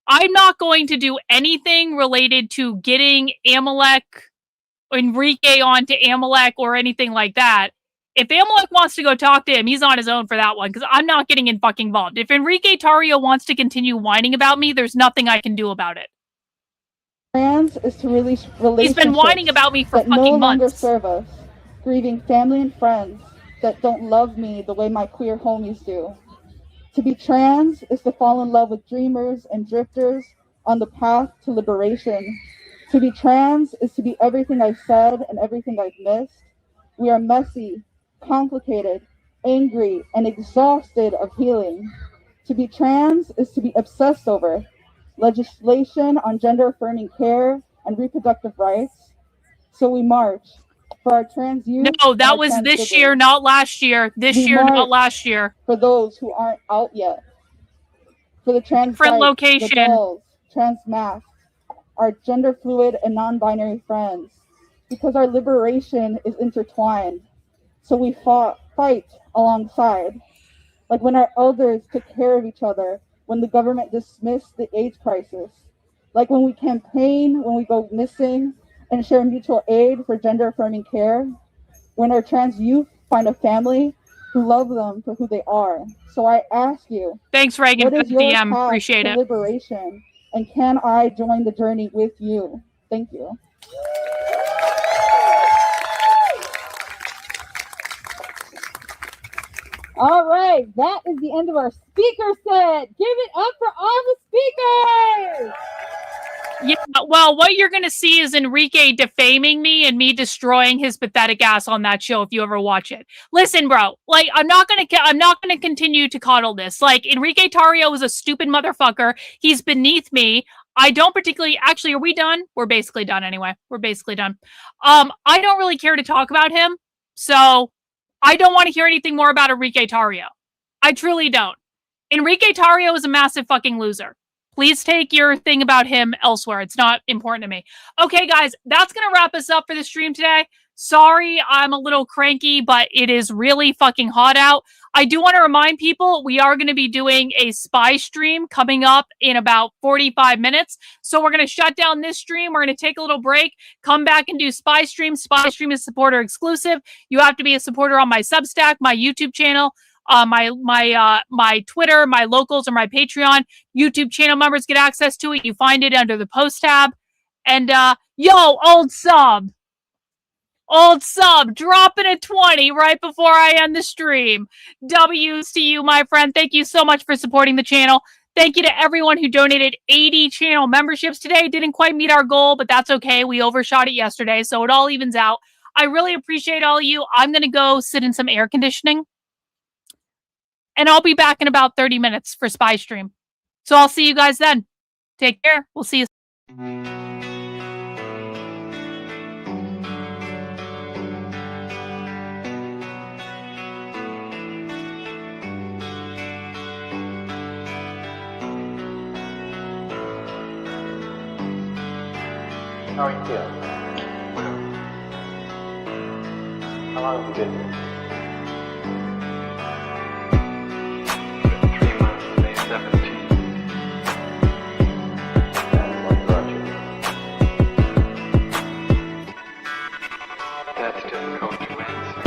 I'm not going to do anything related to getting Enrique onto Amalek or anything like that. If Amalek wants to go talk to him, he's on his own for that one, because I'm not getting in fucking involved. If Enrique Tarrio wants to continue whining about me, there's nothing I can do about it. Trans is to release relationships. He's been whining about me for that fucking no longer months. serve us, grieving family and friends that don't love me the way my queer homies do. To be trans is to fall in love with dreamers and drifters on the path to liberation. To be trans is to be everything I've said and everything I've missed. We are messy, complicated, angry, and exhausted of healing. To be trans is to be obsessed over legislation on gender-affirming care and reproductive rights. So we march for our trans youth. No, that was this year, not last year. This year, not last year. For those who aren't out yet. For the trans different bikes, location. the dolls, trans masks, our gender fluid and non-binary friends. Because our liberation is intertwined. So we fight alongside. Like when our elders took care of each other, when the government dismissed the AIDS crisis. Like when we campaign, when we go missing, and share mutual aid for gender-affirming care. When our trans youth find a family who love them for who they are. So I ask you, thanks, Reagan, what for is the your DM. path Appreciate to it. liberation? And can I join the journey with you? Thank you. All right, that is the end of our speaker set. Give it up for all the speakers. Yeah, well, what you're going to see is Enrique defaming me and me destroying his pathetic ass on that show if you ever watch it. Listen, bro, like I'm not going to continue to coddle this. Like Enrique Tarrio is a stupid motherfucker. He's beneath me. I don't particularly actually, are we done? We're basically done anyway. We're basically done. I don't really care to talk about him. So I don't want to hear anything more about Enrique Tarrio. I truly don't. Enrique Tarrio is a massive fucking loser. Please take your thing about him elsewhere. It's not important to me. Okay, guys, that's going to wrap us up for the stream today. Sorry, I'm a little cranky, but it is really fucking hot out. I do want to remind people we are going to be doing a spy stream coming up in about 45 minutes. So we're going to shut down this stream. We're going to take a little break, come back and do spy stream. Spy stream is supporter exclusive. You have to be a supporter on my Substack, my YouTube channel, my Twitter, my locals, or my Patreon. YouTube channel members get access to it. You find it under the post tab. And yo, old sub, dropping a 20 right before I end the stream. W's to you, my friend. Thank you so much for supporting the channel. Thank you to everyone who donated 80 channel memberships today. Didn't quite meet our goal, but that's okay. We overshot it yesterday, so it all evens out. I really appreciate all of you. I'm going to go sit in some air conditioning. And I'll be back in about 30 minutes for Spy Stream. So I'll see you guys then. Take care. We'll see you. How are you feeling? How long have you been here? 3 months, May 17th. And what brought you here? That's difficult to answer.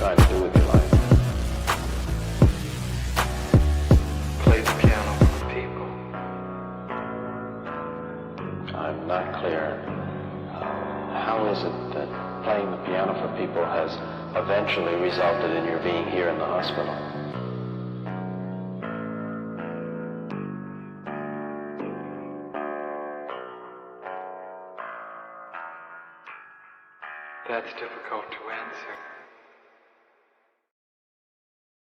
trying to do with your life? Play the piano for the people. I'm not clear. How is it that playing the piano for people has eventually resulted in your being here in the hospital? That's difficult to answer.